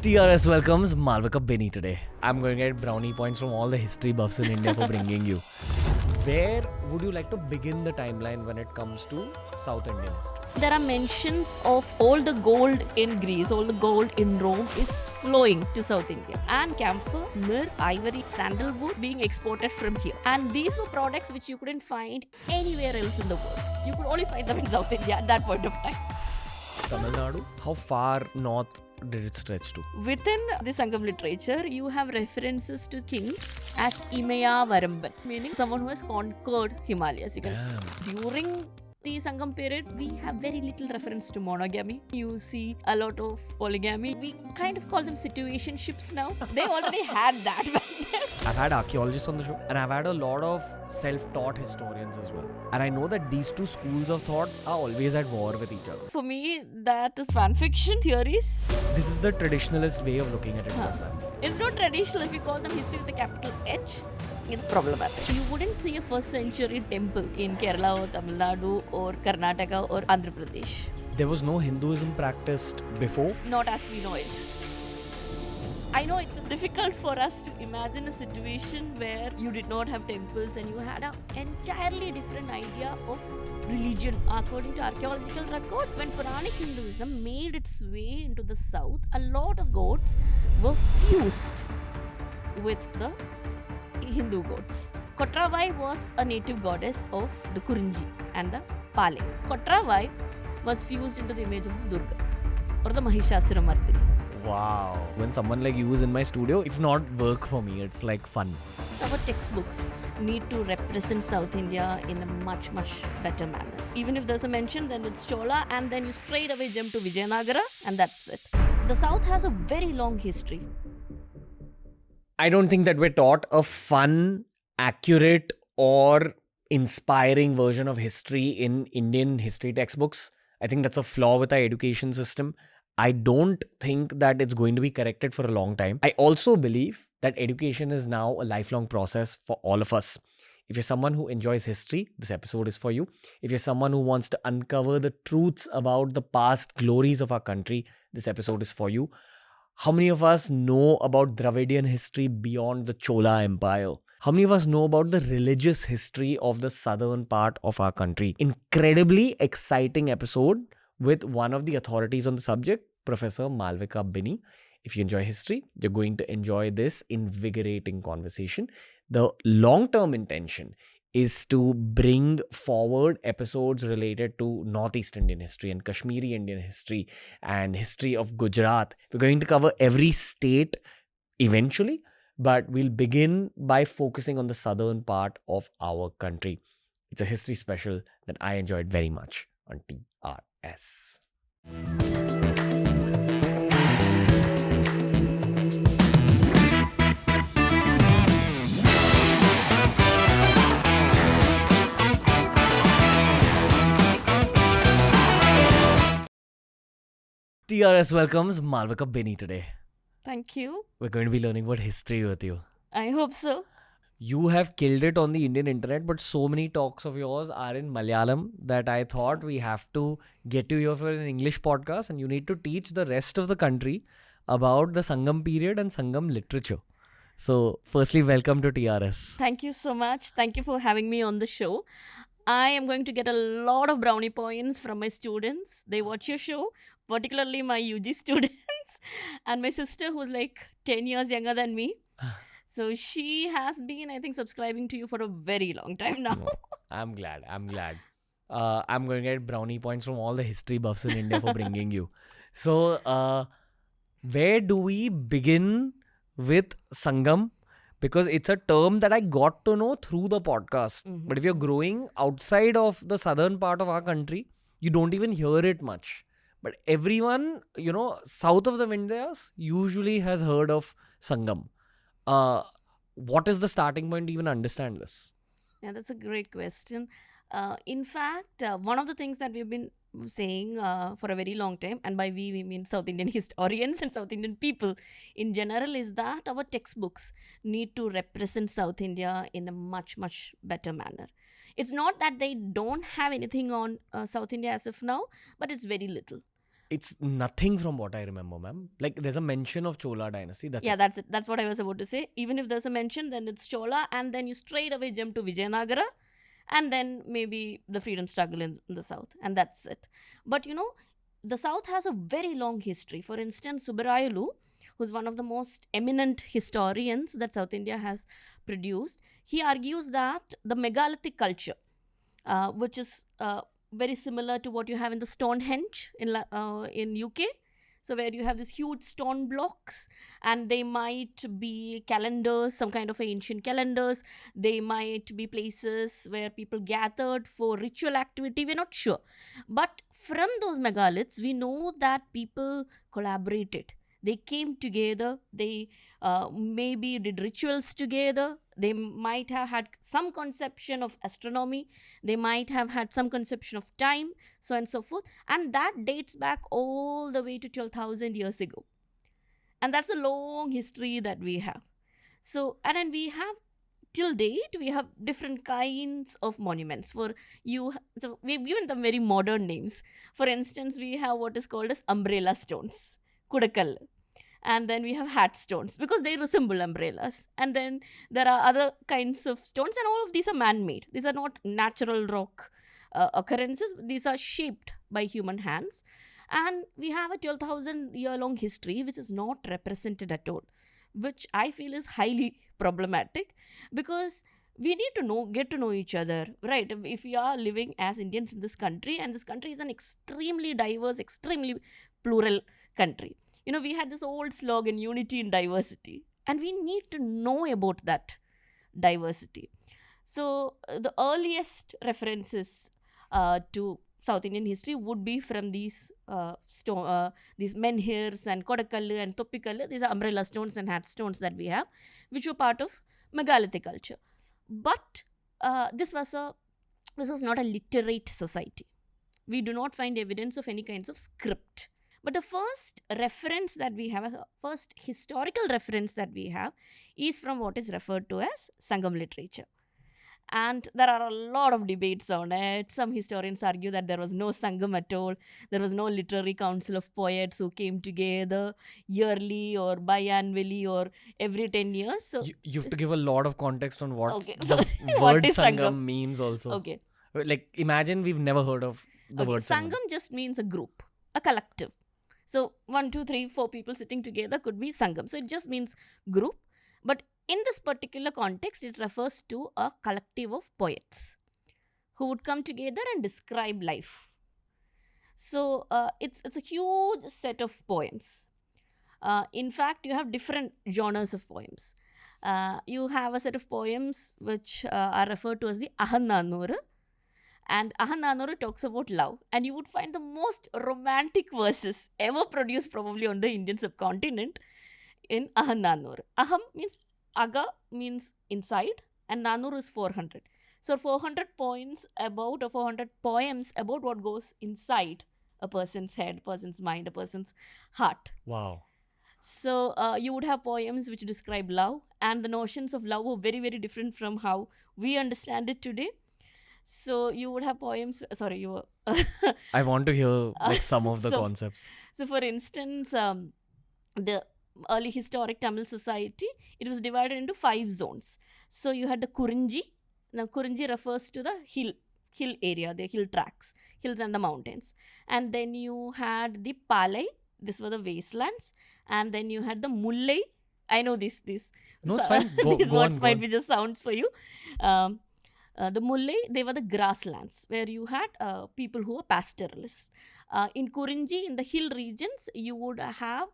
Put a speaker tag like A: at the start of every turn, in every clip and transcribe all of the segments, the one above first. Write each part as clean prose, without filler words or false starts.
A: TRS welcomes Malavika Binny today. I'm going to get brownie points from all the history buffs in India for bringing you. Where would you like to begin the timeline when it comes to South Indian history?
B: There are mentions of all the gold in Greece, all the gold in Rome is flowing to South India. And camphor, myrrh, ivory, sandalwood being exported from here. And these were products which you couldn't find anywhere else in the world. You could only find them in South India at that point of time.
A: Tamil Nadu, how far north did it stretch to?
B: Within the Sangam literature, you have references to kings as Imaya Varamban, meaning someone who has conquered Himalayas. During the Sangam period, we have very little reference to monogamy. You see a lot of polygamy. We kind of call them situationships now. They already had that back then.
A: I've had archaeologists on the show and I've had a lot of self-taught historians as well. And I know that these two schools of thought are always at war with each other.
B: For me, that is fan fiction theories.
A: This is the traditionalist way of looking at it.
B: It's not traditional if you call them history with a capital H. It's problematic. You wouldn't see a first century temple in Kerala or Tamil Nadu or Karnataka or Andhra Pradesh.
A: There was no Hinduism practiced before?
B: Not as we know it. I know it's difficult for us to imagine a situation where you did not have temples and you had an entirely different idea of religion. According to archaeological records, when Puranic Hinduism made its way into the south, a lot of gods were fused with the Hindu gods. Kotravai was a native goddess of the Kurinji and the Pale. Kotravai was fused into the image of the Durga or the Mahishasuramardini.
A: Wow. When someone like you is in my studio, it's not work for me, it's like fun.
B: Our textbooks need to represent South India in a much, much better manner. Even if there's a mention, then it's Chola, and then you straight away jump to Vijayanagara, and that's it. The South has a very long history.
A: I don't think that we're taught a fun, accurate, or inspiring version of history in Indian history textbooks. I think that's a flaw with our education system. I don't think that it's going to be corrected for a long time. I also believe that education is now a lifelong process for all of us. If you're someone who enjoys history, this episode is for you. If you're someone who wants to uncover the truths about the past glories of our country, this episode is for you. How many of us know about Dravidian history beyond the Chola Empire? How many of us know about the religious history of the southern part of our country? Incredibly exciting episode with one of the authorities on the subject, Professor Malavika Binny. If you enjoy history, you're going to enjoy this invigorating conversation. The long-term intention is to bring forward episodes related to Northeast Indian history and Kashmiri Indian history and history of Gujarat. We're going to cover every state eventually, but we'll begin by focusing on the southern part of our country. It's a history special that I enjoyed very much on TRS. TRS welcomes Malavika Binny today.
B: Thank you.
A: We're going to be learning about history with you.
B: I hope so.
A: You have killed it on the Indian internet, but so many talks of yours are in Malayalam that I thought we have to get you here for an English podcast, and you need to teach the rest of the country about the Sangam period and Sangam literature. So, firstly, welcome to TRS.
B: Thank you so much. Thank you for having me on the show. I am going to get a lot of brownie points from my students. They watch your show, particularly my UG students and my sister who's like 10 years younger than me. So she has been, I think, subscribing to you for a very long time now.
A: No, I'm glad. I'm going to get brownie points from all the history buffs in India for bringing you. So, where do we begin with Sangam? Because it's a term that I got to know through the podcast. Mm-hmm. But if you're growing outside of the southern part of our country, you don't even hear it much. But everyone, south of the Vindhyas usually has heard of Sangam. What is the starting point to even understand this?
B: Yeah, that's a great question. In fact, one of the things that we've been saying for a very long time, and by we mean South Indian historians and South Indian people in general, is that our textbooks need to represent South India in a much, much better manner. It's not that they don't have anything on South India as of now, but it's very little.
A: It's nothing from what I remember, ma'am. Like there's a mention of Chola dynasty. That's it.
B: That's it. That's what I was about to say. Even if there's a mention, then it's Chola, and then you straight away jump to Vijayanagara, and then maybe the freedom struggle in the south, and that's it. But the south has a very long history. For instance, Subarayulu, who's one of the most eminent historians that South India has produced, he argues that the megalithic culture, which is very similar to what you have in the Stonehenge in UK. So where you have these huge stone blocks, and they might be calendars, some kind of ancient calendars. They might be places where people gathered for ritual activity. We're not sure. But from those megaliths, we know that people collaborated. They came together. They maybe did rituals together. They might have had some conception of astronomy. They might have had some conception of time, so on and so forth. And that dates back all the way to 12,000 years ago. And that's a long history that we have. So, and then we have, till date, we have different kinds of monuments. So we've given them very modern names. For instance, we have what is called as umbrella stones, Kudakal. And then we have hat stones because they resemble umbrellas. And then there are other kinds of stones, and all of these are man-made. These are not natural rock occurrences. These are shaped by human hands. And we have a 12,000-year-long history which is not represented at all, which I feel is highly problematic, because we need to get to know each other, right? If we are living as Indians in this country, and this country is an extremely diverse, extremely plural country. We had this old slogan, unity in diversity, and we need to know about that diversity. So the earliest references to South Indian history would be from these menhirs and Kodakallu and Toppikallu. These are umbrella stones and hat stones that we have, which were part of megalithic culture. But this was not a literate society. We do not find evidence of any kinds of script. But the first reference that we have, first historical reference that we have, is from what is referred to as Sangam literature. And there are a lot of debates on it. Some historians argue that there was no Sangam at all. There was no literary council of poets who came together yearly or biannually or every 10 years. So
A: you have to give a lot of context on what the
B: what
A: word
B: is
A: Sangam means also.
B: Okay.
A: Like imagine we've never heard of the word Sangam.
B: Sangam just means a group, a collective. So 1, 2, 3, 4 people sitting together could be Sangam. So it just means group. But in this particular context, it refers to a collective of poets who would come together and describe life. So it's a huge set of poems. In fact, you have different genres of poems. You have a set of poems which are referred to as the Ahannanuru. And Ahannanuru talks about love. And you would find the most romantic verses ever produced probably on the Indian subcontinent in Ahannanuru. Aham means, Aga means inside, and Nanuru is 400. So 400 poems about what goes inside a person's head, a person's mind, a person's heart.
A: Wow.
B: So you would have poems which describe love, and the notions of love were very, very different from how we understand it today. So you would have poems. Sorry, you were.
A: I want to hear some of the concepts.
B: So, for instance, the early historic Tamil society, it was divided into 5 zones. So you had the Kurinji. Now Kurinji refers to the hill area, the hill tracts, hills and the mountains. And then you had the Palai. These were the wastelands. And then you had the Mullai. I know this.
A: No, it's fine.
B: These words might be just sounds for you. The Mullai, they were the grasslands where you had people who were pastoralists. In Kurinji, in the hill regions, you would have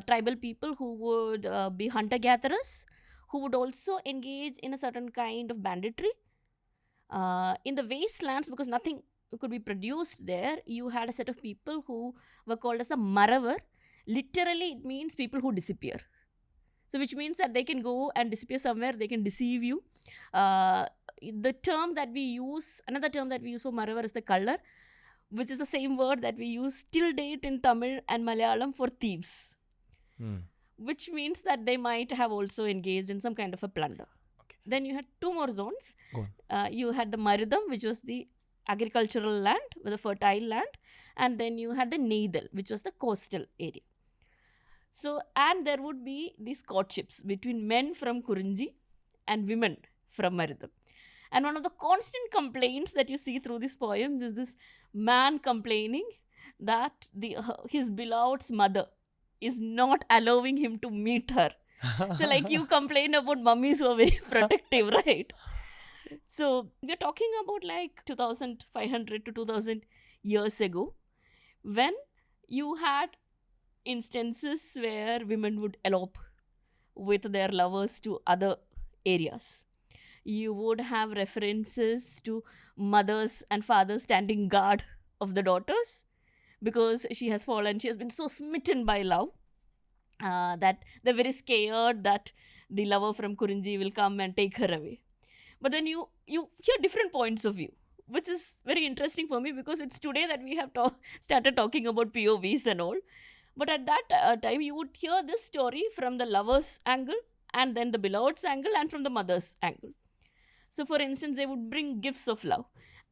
B: tribal people who would be hunter-gatherers, who would also engage in a certain kind of banditry. In the wastelands, because nothing could be produced there, you had a set of people who were called as the Maravar. Literally, it means people who disappear. So which means that they can go and disappear somewhere, they can deceive you. The term that we use, another term that we use for Maravar is the Kallar, which is the same word that we use till date in Tamil and Malayalam for thieves. Which means that they might have also engaged in some kind of a plunder. Okay. Then you had 2 more zones. You had the Marudam, which was the agricultural land, with a fertile land, and then you had the Neidal, which was the coastal area. So, and there would be these courtships between men from Kurunji and women from Marudam. And one of the constant complaints that you see through these poems is this man complaining that his beloved's mother is not allowing him to meet her. So, like you complain about mummies who are very protective, right? So, we're talking about like 2500 to 2000 years ago, when you had instances where women would elope with their lovers to other areas. You would have references to mothers and fathers standing guard of the daughters because she has been so smitten by love that they're very scared that the lover from Kurunji will come and take her away. But then you hear different points of view, which is very interesting for me because it's today that we have started talking about POVs and all. But at that time, you would hear this story from the lover's angle, and then the beloved's angle, and from the mother's angle. So, for instance, they would bring gifts of love.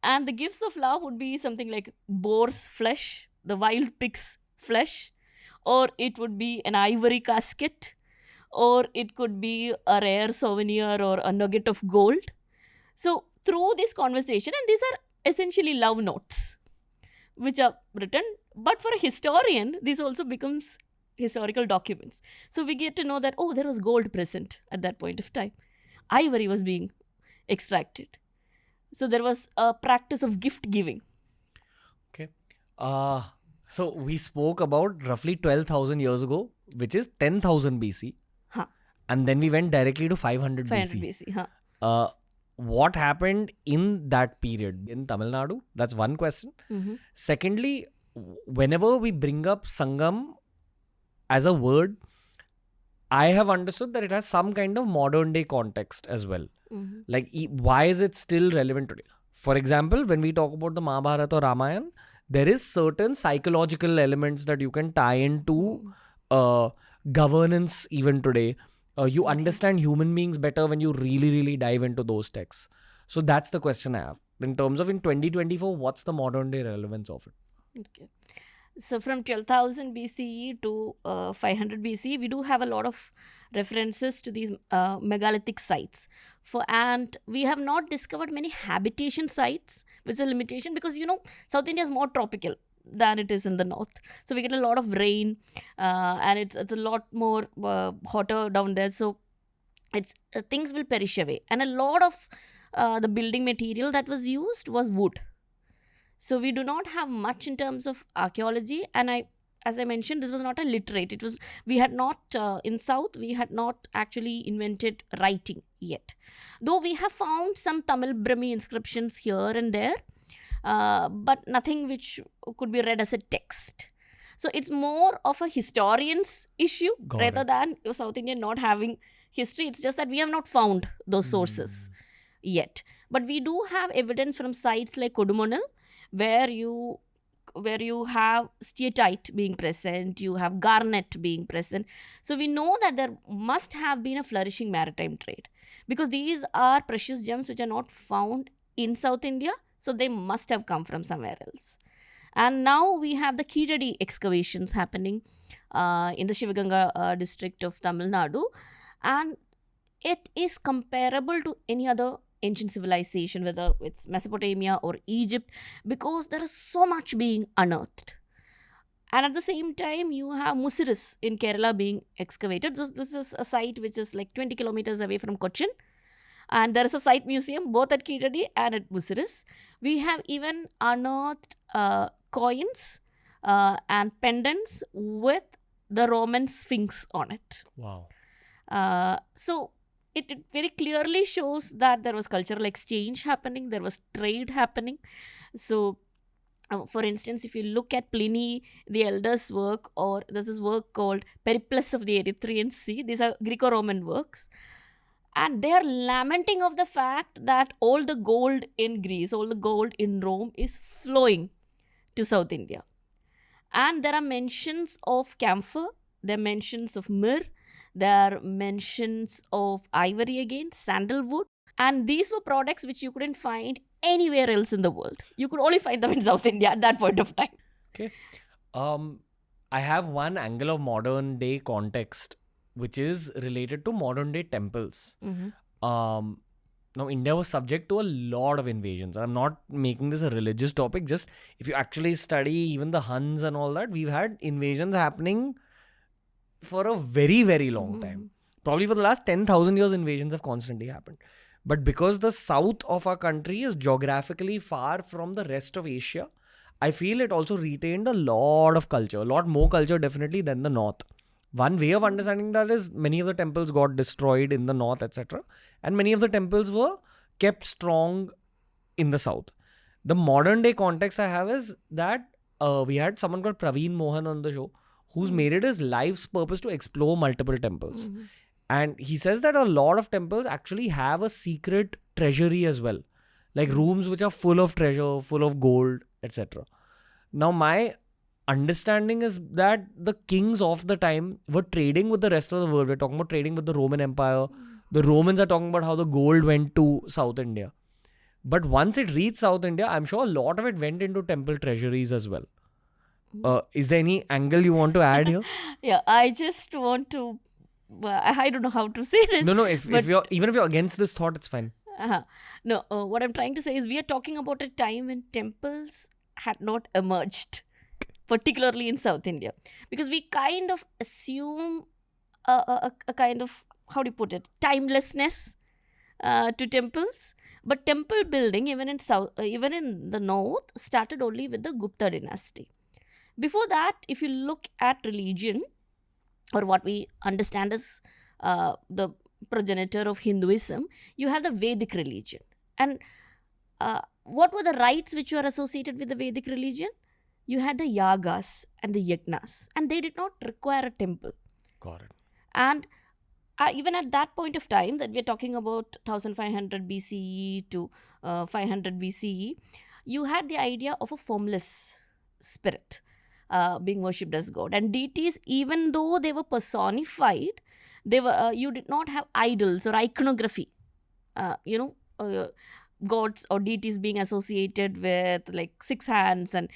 B: And the gifts of love would be something like boar's flesh, the wild pig's flesh, or it would be an ivory casket, or it could be a rare souvenir or a nugget of gold. So, through this conversation, and these are essentially love notes which are written, but for a historian, this also becomes historical documents. So, we get to know that, oh, there was gold present at that point of time. Ivory was being extracted. So, there was a practice of gift giving.
A: Okay. So, we spoke about roughly 12,000 years ago, which is 10,000 BC.
B: Huh.
A: And then we went directly to 500 BC.
B: Huh.
A: What happened in that period in Tamil Nadu? That's one question.
B: Mm-hmm.
A: Secondly, whenever we bring up Sangam as a word, I have understood that it has some kind of modern day context as well.
B: Mm-hmm.
A: Like, why is it still relevant today? For example, when we talk about the Mahabharata or Ramayana, there is certain psychological elements that you can tie into governance even today. You understand human beings better when you really, really dive into those texts. So that's the question I have. In terms of in 2024, what's the modern day relevance of it?
B: Okay. So from 12,000 BCE to 500 BCE, we do have a lot of references to these megalithic sites. And we have not discovered many habitation sites, which is a limitation because, South India is more tropical than it is in the north. So we get a lot of rain and it's a lot more hotter down there. So it's things will perish away. And a lot of the building material that was used was wood. So we do not have much in terms of archaeology. And as I mentioned, this was not a literate. We had not, in South, we had not actually invented writing yet. Though we have found some Tamil Brahmi inscriptions here and there, but nothing which could be read as a text. So it's more of a historian's issue rather than South Indian not having history. It's just that we have not found those sources yet. But we do have evidence from sites like Kodumanal, where you have steatite being present, you have garnet being present. So we know that there must have been a flourishing maritime trade because these are precious gems which are not found in South India. So they must have come from somewhere else. And now we have the Kiradi excavations happening in the Shivaganga district of Tamil Nadu. And it is comparable to any other ancient civilization, whether it's Mesopotamia or Egypt, because there is so much being unearthed. And at the same time, you have Musiris in Kerala being excavated. This is a site which is like 20 kilometers away from Cochin. And there is a site museum both at Kiradi and at Musiris. We have even unearthed coins and pendants with the Roman Sphinx on it.
A: Wow.
B: So it very clearly shows that there was cultural exchange happening, there was trade happening. So, for instance, if you look at Pliny the Elder's work, or there's this work called Periplus of the Erythraean Sea, these are Greco-Roman works. And they are lamenting of the fact that all the gold in Greece, all the gold in Rome is flowing to South India. And there are mentions of camphor, there are mentions of myrrh, there are mentions of ivory again, sandalwood. And these were products which you couldn't find anywhere else in the world. You could only find them in South India at that point of time.
A: Okay. I have one angle of modern day context which is related to modern day temples. Now, India was subject to a lot of invasions. I'm not making this a religious topic. Just if you actually study even the Huns and all that, we've had invasions happening for a very, very long time. Probably for the last 10,000 years, invasions have constantly happened. But because the south of our country is geographically far from the rest of Asia, I feel it also retained a lot of culture, a lot more culture definitely than the north. One way of understanding that is many of the temples got destroyed in the north, etc. And many of the temples were kept strong in the south. The modern day context I have is that we had someone called Praveen Mohan on the show who's made it his life's purpose to explore multiple temples. And he says that a lot of temples actually have a secret treasury as well. Like rooms which are full of treasure, full of gold, etc. Now, my understanding is that the kings of the time were trading with the rest of the world. We're talking about trading with the Roman Empire. The Romans are talking about how the gold went to South India. But once it reached South India, I'm sure a lot of it went into temple treasuries as well. Is there any angle you want to add here?
B: Yeah, I just want to... I don't know how to say this.
A: No, if you're against this thought, it's fine.
B: No, what I'm trying to say is we are talking about a time when temples had not emerged, particularly in South India, because we kind of assume a kind of, how do you put it, timelessness to temples. But temple building, even in the north, started only with the Gupta dynasty. Before that, if you look at religion, or what we understand as the progenitor of Hinduism, you have the Vedic religion. And what were the rites which were associated with the Vedic religion? You had the yagas and the yajnas, and they did not require a temple.
A: Got it.
B: And even at that point of time, that we're talking about 1500 BCE to 500 BCE, you had the idea of a formless spirit being worshipped as God. And deities, even though they were personified, they were you did not have idols or iconography. Gods or deities being associated with like 6 hands and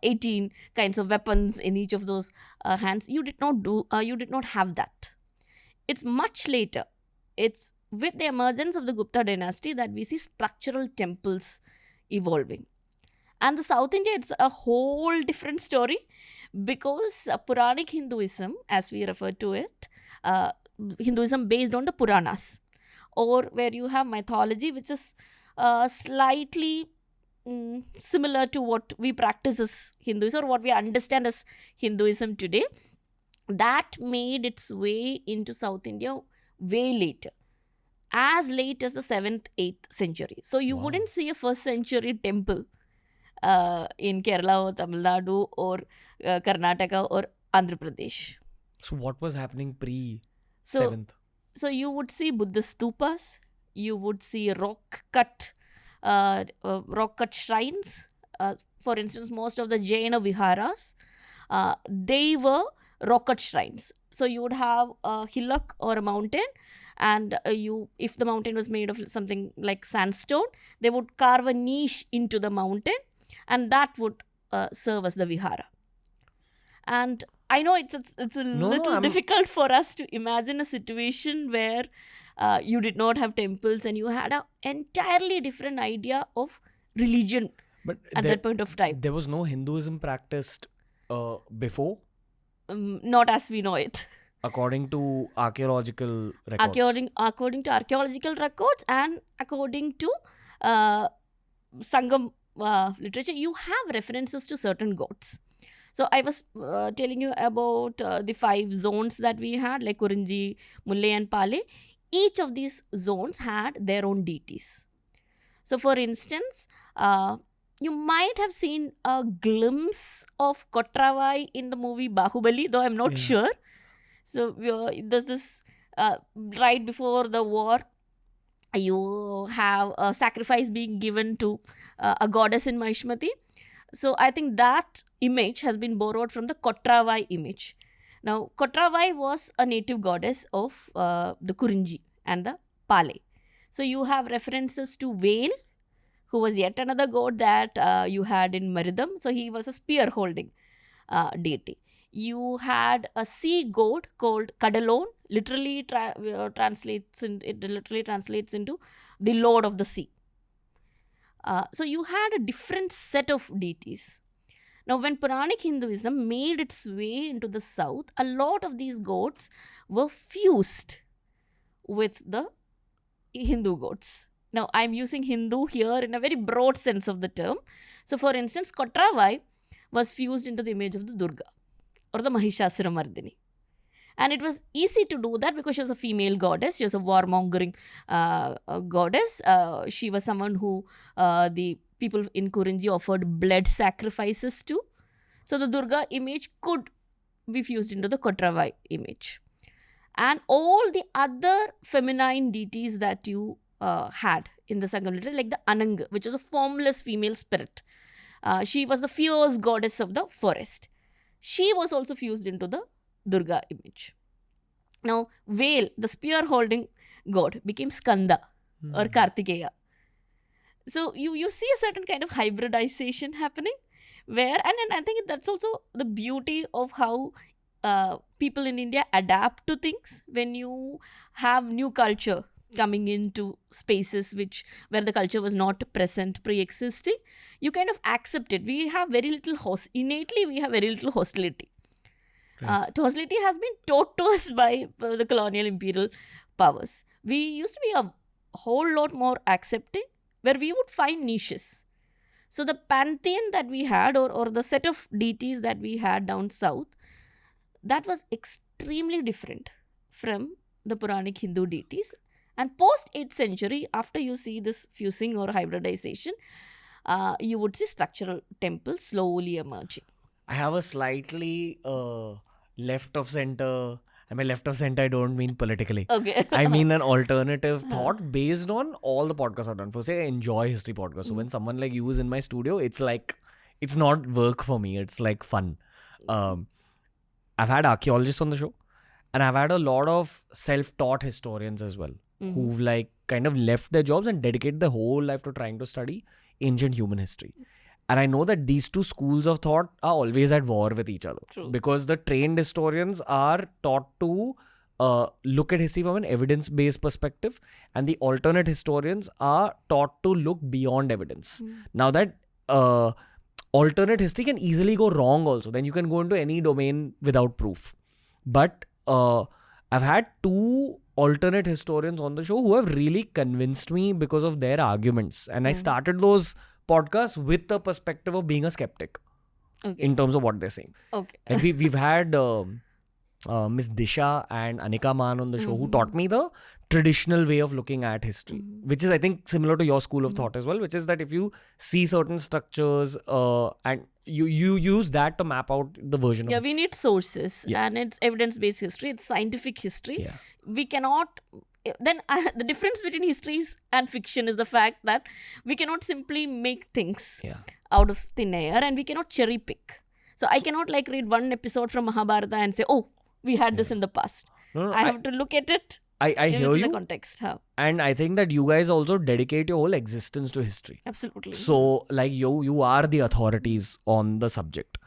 B: 18 kinds of weapons in each of those hands. You did not have that. It's much later. It's with the emergence of the Gupta dynasty that we see structural temples evolving. And the South India, it's a whole different story, because Puranic Hinduism, as we refer to it, Hinduism based on the Puranas, or where you have mythology which is slightly similar to what we practice as Hinduism or what we understand as Hinduism today, that made its way into South India way later, as late as the 7th, 8th century. So you wouldn't see a 1st century temple in Kerala or Tamil Nadu or Karnataka or Andhra Pradesh.
A: So what was happening pre-7th?
B: So you would see Buddhist stupas, you would see rock cut shrines. For instance, most of the Jaina viharas, they were rock cut shrines. So you would have a hillock or a mountain, and if the mountain was made of something like sandstone, they would carve a niche into the mountain, and that would serve as the vihara. And I know it's a little difficult for us to imagine a situation where you did not have temples and you had an entirely different idea of religion at that point of time.
A: There was no Hinduism practiced before?
B: Not as we know it.
A: According to archaeological records?
B: According to archaeological records and according to Sangam literature, you have references to certain gods. So I was telling you about the 5 zones that we had, like Kurinji, Mulle and Pale. Each of these zones had their own deities. So for instance, you might have seen a glimpse of Kotravai in the movie Bahubali, though I'm not sure. So there's this, right before the war, you have a sacrifice being given to a goddess in Mahishmati. So I think that image has been borrowed from the Kotravai image. Now, Kotravai was a native goddess of the Kurinji and the Pale. So you have references to Vel, who was yet another god that you had in Maridam. So he was a spear holding deity. You had a sea god called Kadalon, it literally translates into the Lord of the Sea. So you had a different set of deities. Now, when Puranic Hinduism made its way into the south, a lot of these gods were fused with the Hindu gods. Now, I'm using Hindu here in a very broad sense of the term. So, for instance, Kotravai was fused into the image of the Durga or the Mahishasuramardini. And it was easy to do that because she was a female goddess. She was a warmongering goddess. She was someone who the people in Kurinji offered blood sacrifices to. So the Durga image could be fused into the Kotravai image. And all the other feminine deities that you had in the Sangam literature, like the Anang, which was a formless female spirit. She was the fierce goddess of the forest. She was also fused into the Durga image. Now, Vel, the spear-holding god, became Skanda or Kartikeya. So, you see a certain kind of hybridization happening where, and I think that's also the beauty of how people in India adapt to things when you have new culture coming into spaces where the culture was not present, pre-existing. You kind of accept it. We have very little innately we have very little hostility. Right. Hostility has been taught to us by the colonial imperial powers. We used to be a whole lot more accepting, where we would find niches. So the pantheon that we had, or the set of deities that we had down south, that was extremely different from the Puranic Hindu deities. And post 8th century, after you see this fusing or hybridization, you would see structural temples slowly emerging.
A: I have a slightly left of center. I mean, left of center, I don't mean politically.
B: Okay.
A: I mean an alternative thought based on all the podcasts I've done. For say, I enjoy history podcasts. So when someone like you is in my studio, it's like, it's not work for me. It's like fun. I've had archaeologists on the show, and I've had a lot of self-taught historians as well, who've like kind of left their jobs and dedicated their whole life to trying to study ancient human history. And I know that these two schools of thought are always at war with each other.
B: True.
A: Because the trained historians are taught to look at history from an evidence-based perspective, and the alternate historians are taught to look beyond evidence. Now that alternate history can easily go wrong also. Then you can go into any domain without proof. But I've had two alternate historians on the show who have really convinced me because of their arguments. And I started those podcasts with the perspective of being a skeptic in terms of what they're saying.
B: Okay.
A: Like we've had Miss Disha and Anika Man on the show who taught me the traditional way of looking at history, which is, I think, similar to your school of thought as well, which is that if you see certain structures and you use that to map out the version of history.
B: We need sources, and it's evidence-based history, it's scientific history.
A: Yeah.
B: We cannot... Then the difference between history and fiction is the fact that we cannot simply make things out of thin air, and we cannot cherry pick. So I cannot like read one episode from Mahabharata and say, oh, we had this in the past. No, I have to look at it.
A: I hear you.
B: The context.
A: And I think that you guys also dedicate your whole existence to history.
B: Absolutely.
A: So like you are the authorities on the subject.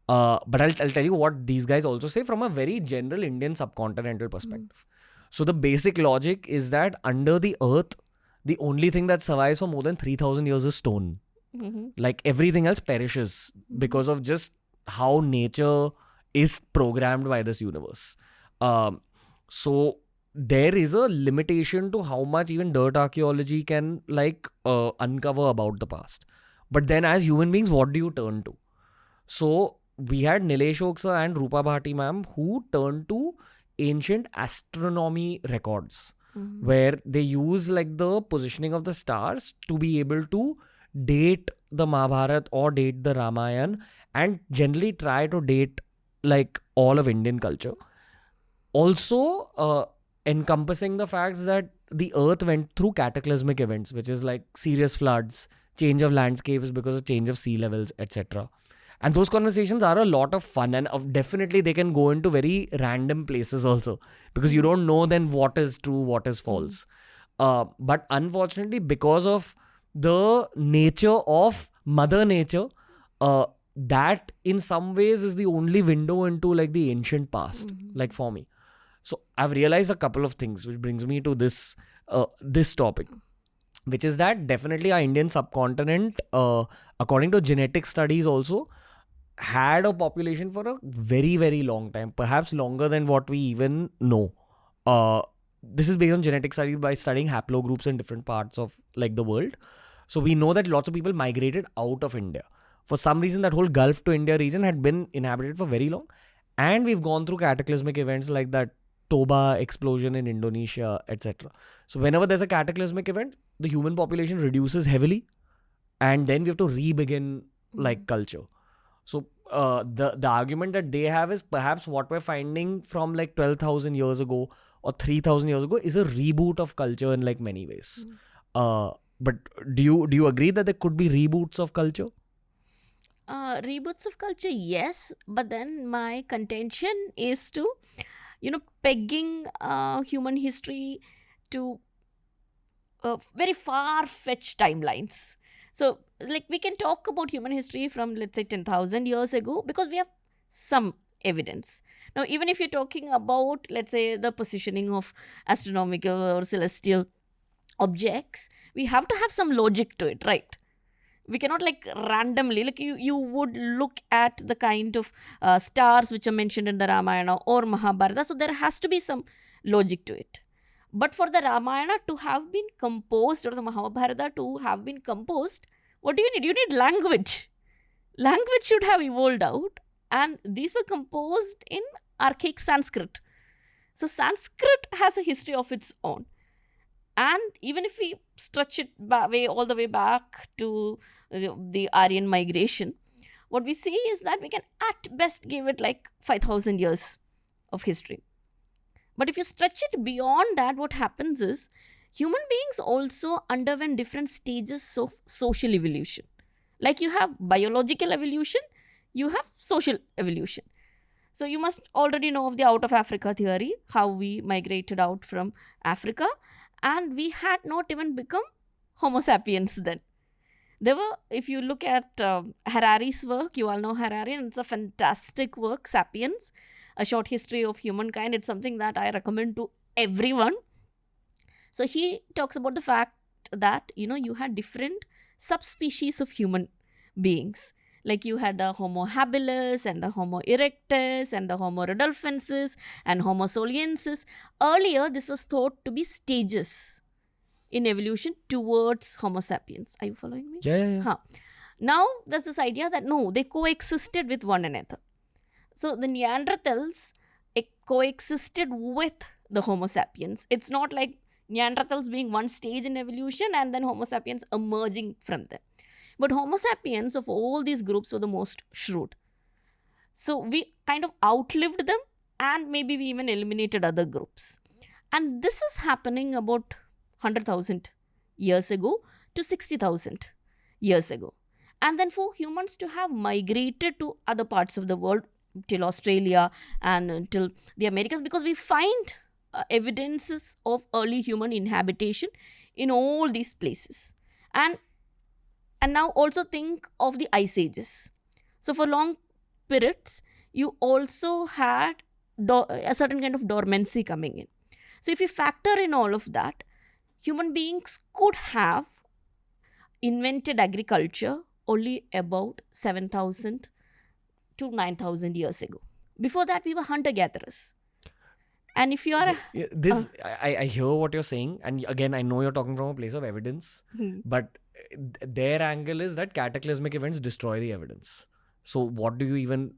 A: But I'll tell you what these guys also say from a very general Indian subcontinental perspective. So the basic logic is that under the earth, the only thing that survives for more than 3,000 years is stone. Like everything else perishes because of just how nature is programmed by this universe. So there is a limitation to how much even dirt archaeology can uncover about the past. But then as human beings, what do you turn to? So we had Nilesh Oksa and Rupa Bhati ma'am who turned to ancient astronomy records where they use like the positioning of the stars to be able to date the Mahabharata or date the Ramayana and generally try to date like all of Indian culture. Also encompassing the facts that the earth went through cataclysmic events, which is like serious floods, change of landscapes because of change of sea levels, etc. And those conversations are a lot of fun, and definitely they can go into very random places also because you don't know then what is true, what is false. But unfortunately, because of the nature of Mother Nature, that in some ways is the only window into like the ancient past, like for me. So I've realized a couple of things, which brings me to this topic, which is that definitely our Indian subcontinent, according to genetic studies also, had a population for a very, very long time, perhaps longer than what we even know. This is based on genetic studies by studying haplogroups in different parts of like the world. So we know that lots of people migrated out of India. For some reason, that whole Gulf to India region had been inhabited for very long. And we've gone through cataclysmic events like that Toba explosion in Indonesia, etc. So whenever there's a cataclysmic event, the human population reduces heavily. And then we have to re-begin like culture. So the argument that they have is perhaps what we're finding from like 12,000 years ago or 3,000 years ago is a reboot of culture in like many ways. But do you agree that there could be reboots of culture?
B: Reboots of culture, yes. But then my contention is to, pegging human history to very far-fetched timelines. So, like, we can talk about human history from, let's say, 10,000 years ago because we have some evidence. Now, even if you're talking about, let's say, the positioning of astronomical or celestial objects, we have to have some logic to it, right? We cannot like randomly, like you would look at the kind of stars which are mentioned in the Ramayana or Mahabharata. So, there has to be some logic to it. But for the Ramayana to have been composed or the Mahabharata to have been composed, what do you need? You need language. Language should have evolved out, and these were composed in archaic Sanskrit. So Sanskrit has a history of its own. And even if we stretch it all the way back to the Aryan migration, what we see is that we can at best give it like 5,000 years of history. But if you stretch it beyond that, what happens is human beings also underwent different stages of social evolution. Like you have biological evolution, you have social evolution. So you must already know of the out of Africa theory, how we migrated out from Africa, and we had not even become Homo sapiens then. There were, if you look at Harari's work, you all know Harari, and it's a fantastic work, Sapiens, A Short History of Humankind. It's something that I recommend to everyone. So he talks about the fact that, you had different subspecies of human beings. Like you had the Homo habilis and the Homo erectus and the Homo rudolfensis and Homo soliensis. Earlier, this was thought to be stages in evolution towards Homo sapiens. Are you following me?
A: Yeah.
B: Huh. Now, there's this idea that no, they coexisted with one another. So, the Neanderthals coexisted with the Homo sapiens. It's not like Neanderthals being one stage in evolution and then Homo sapiens emerging from them. But Homo sapiens of all these groups were the most shrewd. So, we kind of outlived them and maybe we even eliminated other groups. And this is happening about 100,000 years ago to 60,000 years ago. And then for humans to have migrated to other parts of the world till Australia and till the Americas, because we find evidences of early human inhabitation in all these places. And now also think of the ice ages. So for long periods, you also had a certain kind of dormancy coming in. So if you factor in all of that, human beings could have invented agriculture only about 7,000 to 9,000 years ago. Before that, we were hunter-gatherers. And if you are...
A: I hear what you're saying. And again, I know you're talking from a place of evidence. But their angle is that cataclysmic events destroy the evidence. So what do you even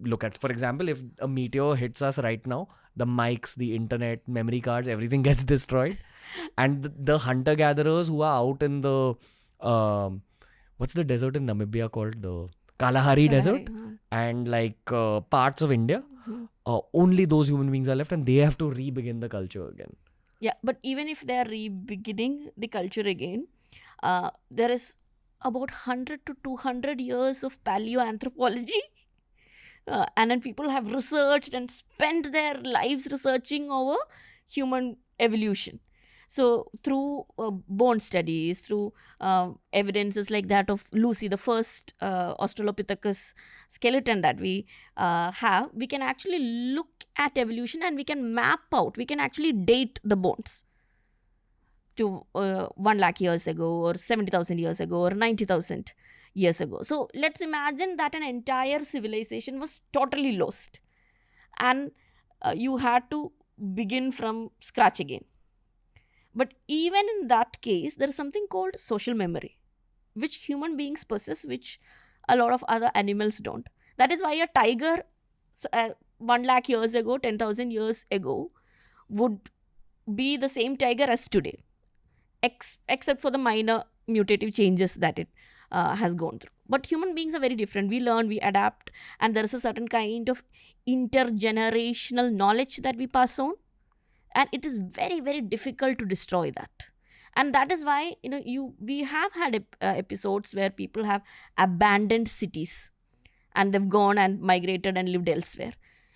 A: look at? For example, if a meteor hits us right now, the mics, the internet, memory cards, everything gets destroyed. And the hunter-gatherers who are out in the... what's the desert in Namibia called? The Kalahari Desert. And like parts of India. Only those human beings are left and they have to re-begin the culture again.
B: Yeah, but even if they are re-beginning the culture again, there is about 100 to 200 years of paleoanthropology. And then people have researched and spent their lives researching over human evolution. So through bone studies, through evidences like that of Lucy, the first Australopithecus skeleton that we have, we can actually look at evolution and we can map out, we can actually date the bones to 1 lakh years ago, or 70,000 years ago, or 90,000 years ago. So let's imagine that an entire civilization was totally lost and you had to begin from scratch again. But even in that case, there is something called social memory, which human beings possess, which a lot of other animals don't. That is why a tiger 1 lakh years ago, 10,000 years ago, would be the same tiger as today, except for the minor mutative changes that it has gone through. But human beings are very different. We learn, we adapt, and there is a certain kind of intergenerational knowledge that we pass on. And it is very, very difficult to destroy that. And that is why, we have had episodes where people have abandoned cities and they've gone and migrated and lived elsewhere.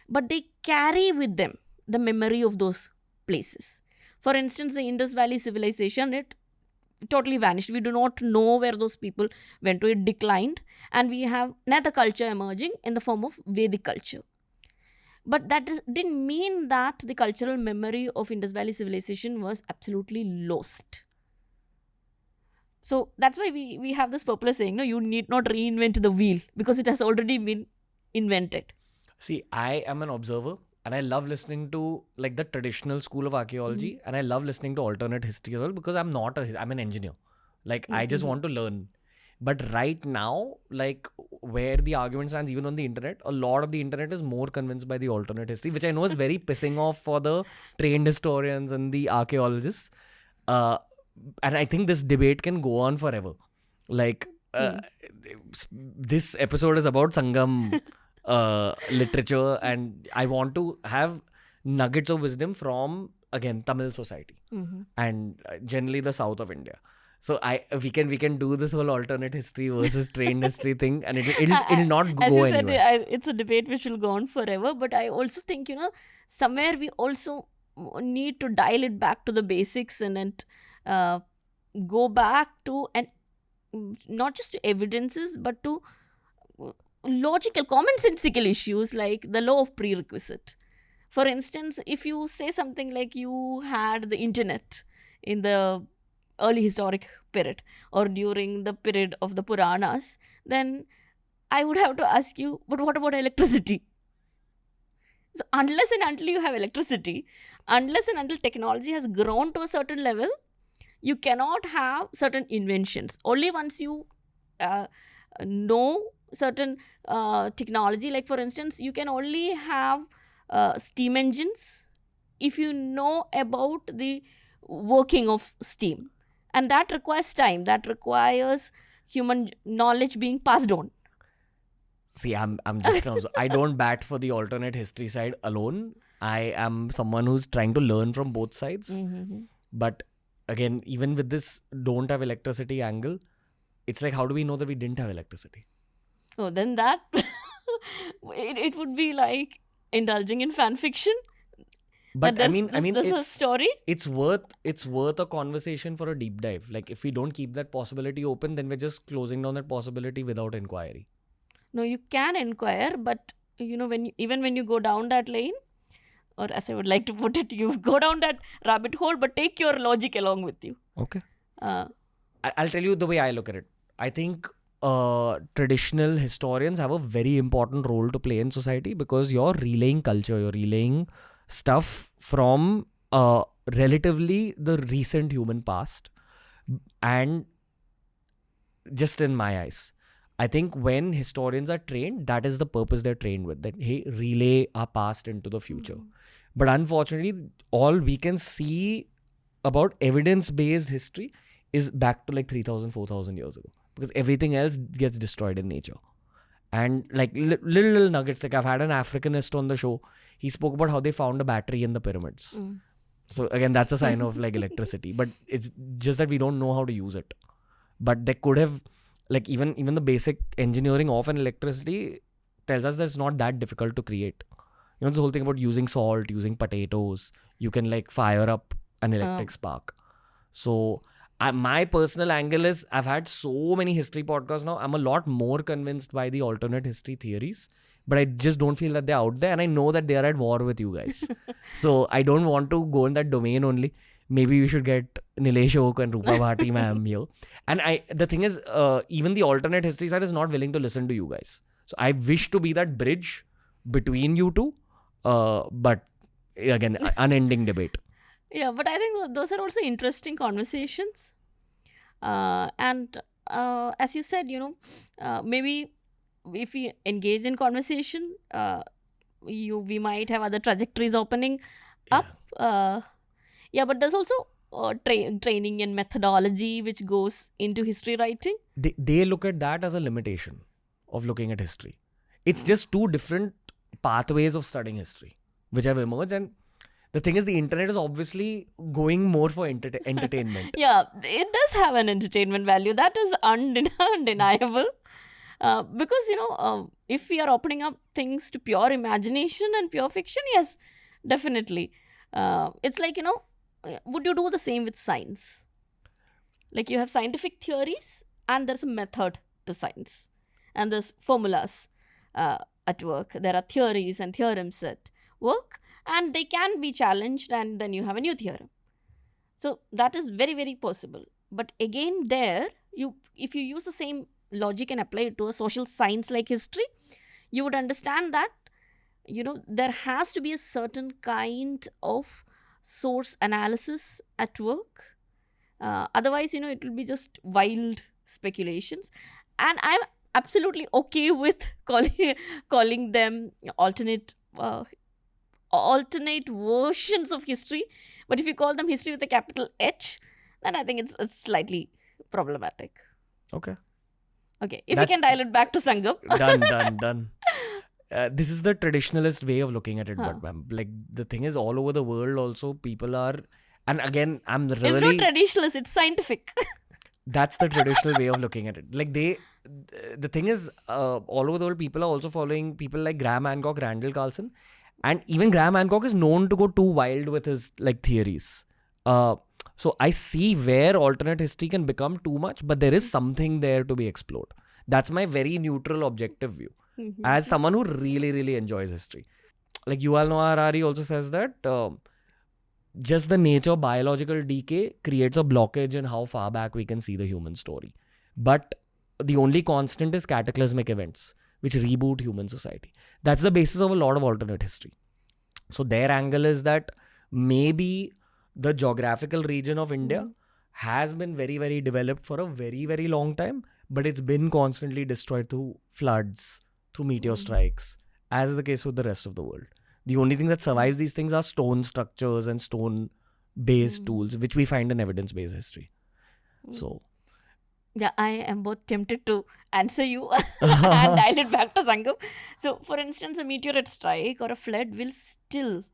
B: But they carry with them the memory of those places. For instance, the Indus Valley civilization, it totally vanished. We do not know where those people went to. It declined. And we have another culture emerging in the form of Vedic culture. But that didn't mean that the cultural memory of Indus Valley civilization was absolutely lost. So that's why we have this popular saying, no, you need not reinvent the wheel because it has already been invented.
A: See, I am an observer and I love listening to like the traditional school of archaeology, and I love listening to alternate history as well because I'm an engineer. Like I just want to learn. But right now, like where the argument stands, even on the internet, a lot of the internet is more convinced by the alternate history, which I know is very pissing off for the trained historians and the archaeologists. And I think this debate can go on forever. Like this episode is about Sangam literature, and I want to have nuggets of wisdom from, again, Tamil society and generally the south of India. So we can do this whole alternate history versus trained history thing, and it'll not go
B: As you
A: anywhere.
B: said, it's a debate which will go on forever. But I also think, somewhere we also need to dial it back to the basics and go back to, and not just to evidences, but to logical, commonsensical issues like the law of prerequisite. For instance, if you say something like you had the internet in the early historic period or during the period of the Puranas, then I would have to ask you, but what about electricity? So unless and until you have electricity, unless and until technology has grown to a certain level, you cannot have certain inventions. Only once you know certain technology, like for instance, you can only have steam engines if you know about the working of steam. And that requires time, that requires human knowledge being passed on.
A: See, I'm just I don't bat for the alternate history side alone. I am someone who's trying to learn from both sides. But again, even with this don't have electricity angle, it's like, how do we know that we didn't have electricity?
B: Oh, then that it would be like indulging in fan fiction.
A: But I mean,
B: this is a story.
A: It's worth a conversation for a deep dive. Like if we don't keep that possibility open, then we're just closing down that possibility without inquiry.
B: No, you can inquire, but when you go down that lane, or as I would like to put it, you go down that rabbit hole, but take your logic along with you.
A: Okay. I'll tell you the way I look at it. I think traditional historians have a very important role to play in society because you're relaying culture, you're relaying stuff from relatively the recent human past. And just in my eyes, I think when historians are trained, that is the purpose they're trained with, that hey, relay our past into the future. But unfortunately, all we can see about evidence-based history is back to like 3,000, 4,000 years ago, because everything else gets destroyed in nature. And like little nuggets, like I've had an Africanist on the show. He spoke about how they found a battery in the pyramids. So again, that's a sign of like electricity, but it's just that we don't know how to use it. But they could have, like even the basic engineering of an electricity tells us that it's not that difficult to create. This whole thing about using salt, using potatoes, you can like fire up an electric spark. So my personal angle is, I've had so many history podcasts now. I'm a lot more convinced by the alternate history theories, but I just don't feel that they're out there, and I know that they are at war with you guys. So I don't want to go in that domain only. Maybe we should get Nilesh Oak and Rupa Bhati ma'am here. And the thing is, even the alternate history side is not willing to listen to you guys. So I wish to be that bridge between you two, but again, unending debate.
B: Yeah, but I think those are also interesting conversations. And as you said, maybe if we engage in conversation, we might have other trajectories opening up. But there's also training and methodology which goes into history writing.
A: They look at that as a limitation of looking at history. It's just two different pathways of studying history which have emerged, and the thing is, the internet is obviously going more for entertainment.
B: Yeah, it does have an entertainment value. That is undeniable. Because, if we are opening up things to pure imagination and pure fiction, yes, definitely. It's like, would you do the same with science? Like you have scientific theories and there's a method to science. And there's formulas at work. There are theories and theorems at work, and they can be challenged, and then you have a new theorem. So that is very, very possible. But again, if you use the same logic and apply it to a social science like history, you would understand that, there has to be a certain kind of source analysis at work. Otherwise, it will be just wild speculations. And I'm absolutely okay with calling them alternate versions of history. But if you call them history with a capital H, then I think it's slightly problematic.
A: Okay.
B: If we can dial it back to Sangam.
A: Done. This is the traditionalist way of looking at it, but ma'am, like the thing is, all over the world also people are, and again, I'm really...
B: It's not traditionalist, it's scientific.
A: That's the traditional way of looking at it. Like the thing is, all over the world people are also following people like Graham Hancock, Randall Carlson, and even Graham Hancock is known to go too wild with his like theories. So I see where alternate history can become too much, but there is something there to be explored. That's my very neutral, objective view. As someone who really, really enjoys history. Like Yuval Noah Harari also says that just the nature of biological decay creates a blockage in how far back we can see the human story. But the only constant is cataclysmic events, which reboot human society. That's the basis of a lot of alternate history. So their angle is that maybe the geographical region of India has been very, very developed for a very, very long time, but it's been constantly destroyed through floods, through meteor strikes, as is the case with the rest of the world. The only thing that survives these things are stone structures and stone-based tools, which we find in evidence-based history. So...
B: yeah, I am both tempted to answer you and dial it back to Sangam. So, for instance, a meteorite strike or a flood will still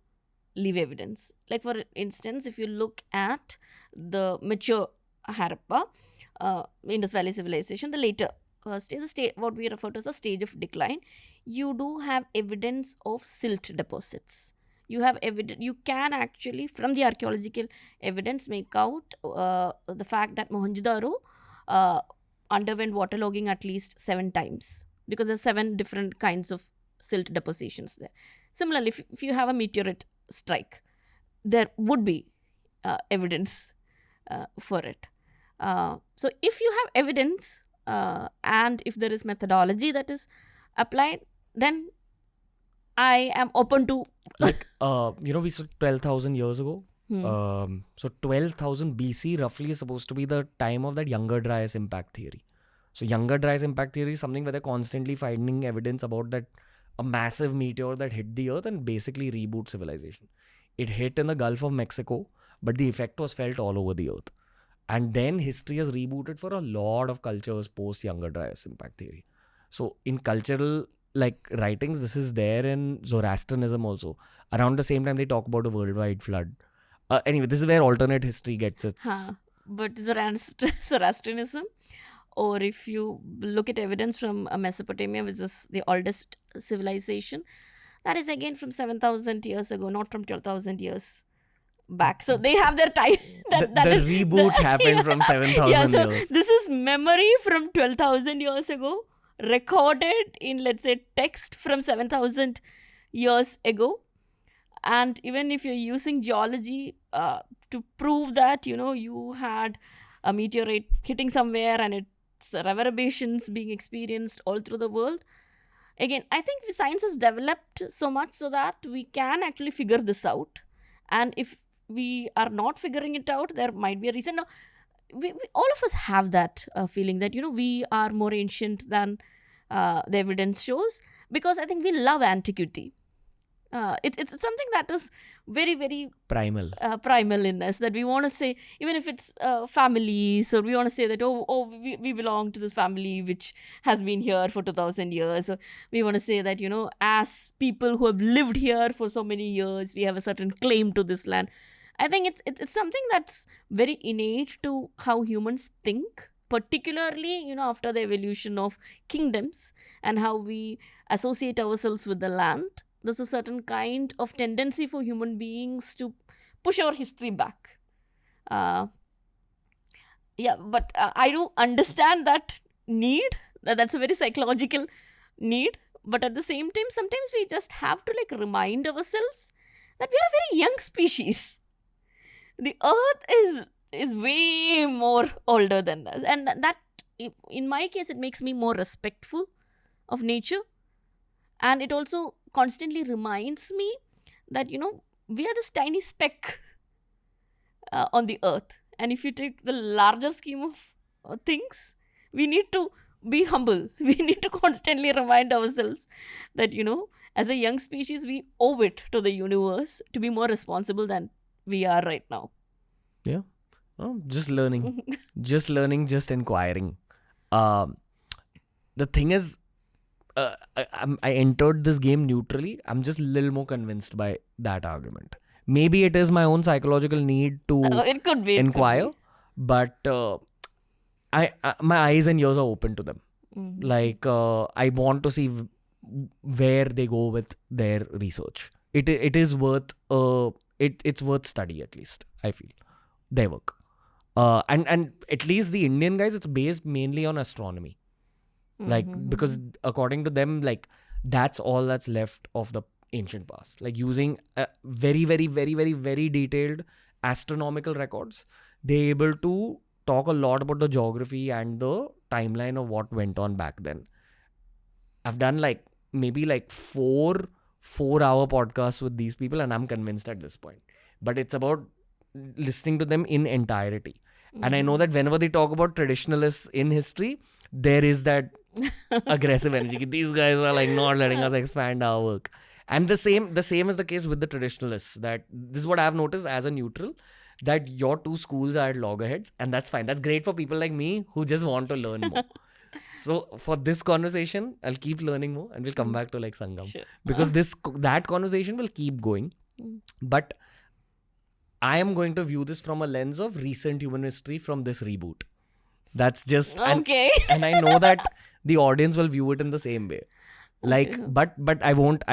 B: leave evidence. Like, for instance, if you look at the mature Harappa, Indus Valley civilization, the later stage, what we refer to as the stage of decline, you do have evidence of silt deposits. You have evidence. You can actually, from the archaeological evidence, make out the fact that Mohenjo-daro underwent waterlogging at least 7 times, because there's 7 different kinds of silt depositions there. Similarly, if you have a meteorite strike, there would be evidence for it. So if you have evidence and if there is methodology that is applied, then I am open to...
A: like, we said 12,000 years ago. So 12,000 BC roughly is supposed to be the time of that Younger Dryas impact theory. So Younger Dryas impact theory is something where they're constantly finding evidence about that a massive meteor that hit the earth and basically reboot civilization. It hit in the Gulf of Mexico, but the effect was felt all over the earth. And then history has rebooted for a lot of cultures post Younger Dryas impact theory. So in cultural writings, this is there in Zoroastrianism also. Around the same time, they talk about a worldwide flood. Anyway, this is where alternate history gets its...
B: But Zoroastrianism, or if you look at evidence from Mesopotamia, which is the oldest civilization, that is again from 7,000 years ago, not from 12,000 years back. So they have their time.
A: The reboot happened from 7,000
B: yeah, so
A: years.
B: this is memory from 12,000 years ago, recorded in, let's say, text from 7,000 years ago. And even if you're using geology to prove that, you had a meteorite hitting somewhere and its reverberations being experienced all through the world. Again, I think the science has developed so much so that we can actually figure this out. And if we are not figuring it out, there might be a reason. Now, we all of us have that feeling that, we are more ancient than the evidence shows, because I think we love antiquity. It's something that is very, very
A: Primal.
B: Primal in us, that we want to say, even if it's families, or we want to say that, we belong to this family which has been here for 2,000 years. Or we want to say that, as people who have lived here for so many years, we have a certain claim to this land. I think it's something that's very innate to how humans think, particularly, after the evolution of kingdoms and how we associate ourselves with the land. There's a certain kind of tendency for human beings to push our history back. But I do understand that need. That's a very psychological need. But at the same time, sometimes we just have to remind ourselves that we are a very young species. The earth is way more older than us. And that, in my case, it makes me more respectful of nature. And it also constantly reminds me that, we are this tiny speck on the earth. And if you take the larger scheme of things, we need to be humble. We need to constantly remind ourselves that, as a young species, we owe it to the universe to be more responsible than we are right now.
A: Yeah. Oh, just learning. Just learning, just inquiring. The thing is, I entered this game neutrally. I'm just a little more convinced by that argument. Maybe it is my own psychological need to
B: it could be,
A: inquire, but my eyes and ears are open to them.
B: Mm-hmm.
A: I want to see where they go with their research. It is worth it's worth study, at least, I feel, their work. And at least the Indian guys, it's based mainly on astronomy. Because according to them, that's all that's left of the ancient past. Using very, very, very, very, very detailed astronomical records, they're able to talk a lot about the geography and the timeline of what went on back then. I've done maybe 4-hour podcasts with these people, and I'm convinced at this point. But it's about listening to them in entirety. And I know that whenever they talk about traditionalists in history, there is that aggressive energy. These guys are not letting us expand our work. And the same is the case with the traditionalists. That this is what I've noticed as a neutral, that your two schools are at loggerheads, and that's fine. That's great for people like me who just want to learn more. So for this conversation, I'll keep learning more, and we'll come back to Sangam.
B: Sure.
A: Because that conversation will keep going. But I am going to view this from a lens of recent human history from this reboot. That's just
B: okay.
A: And I know that the audience will view it in the same way. But I won't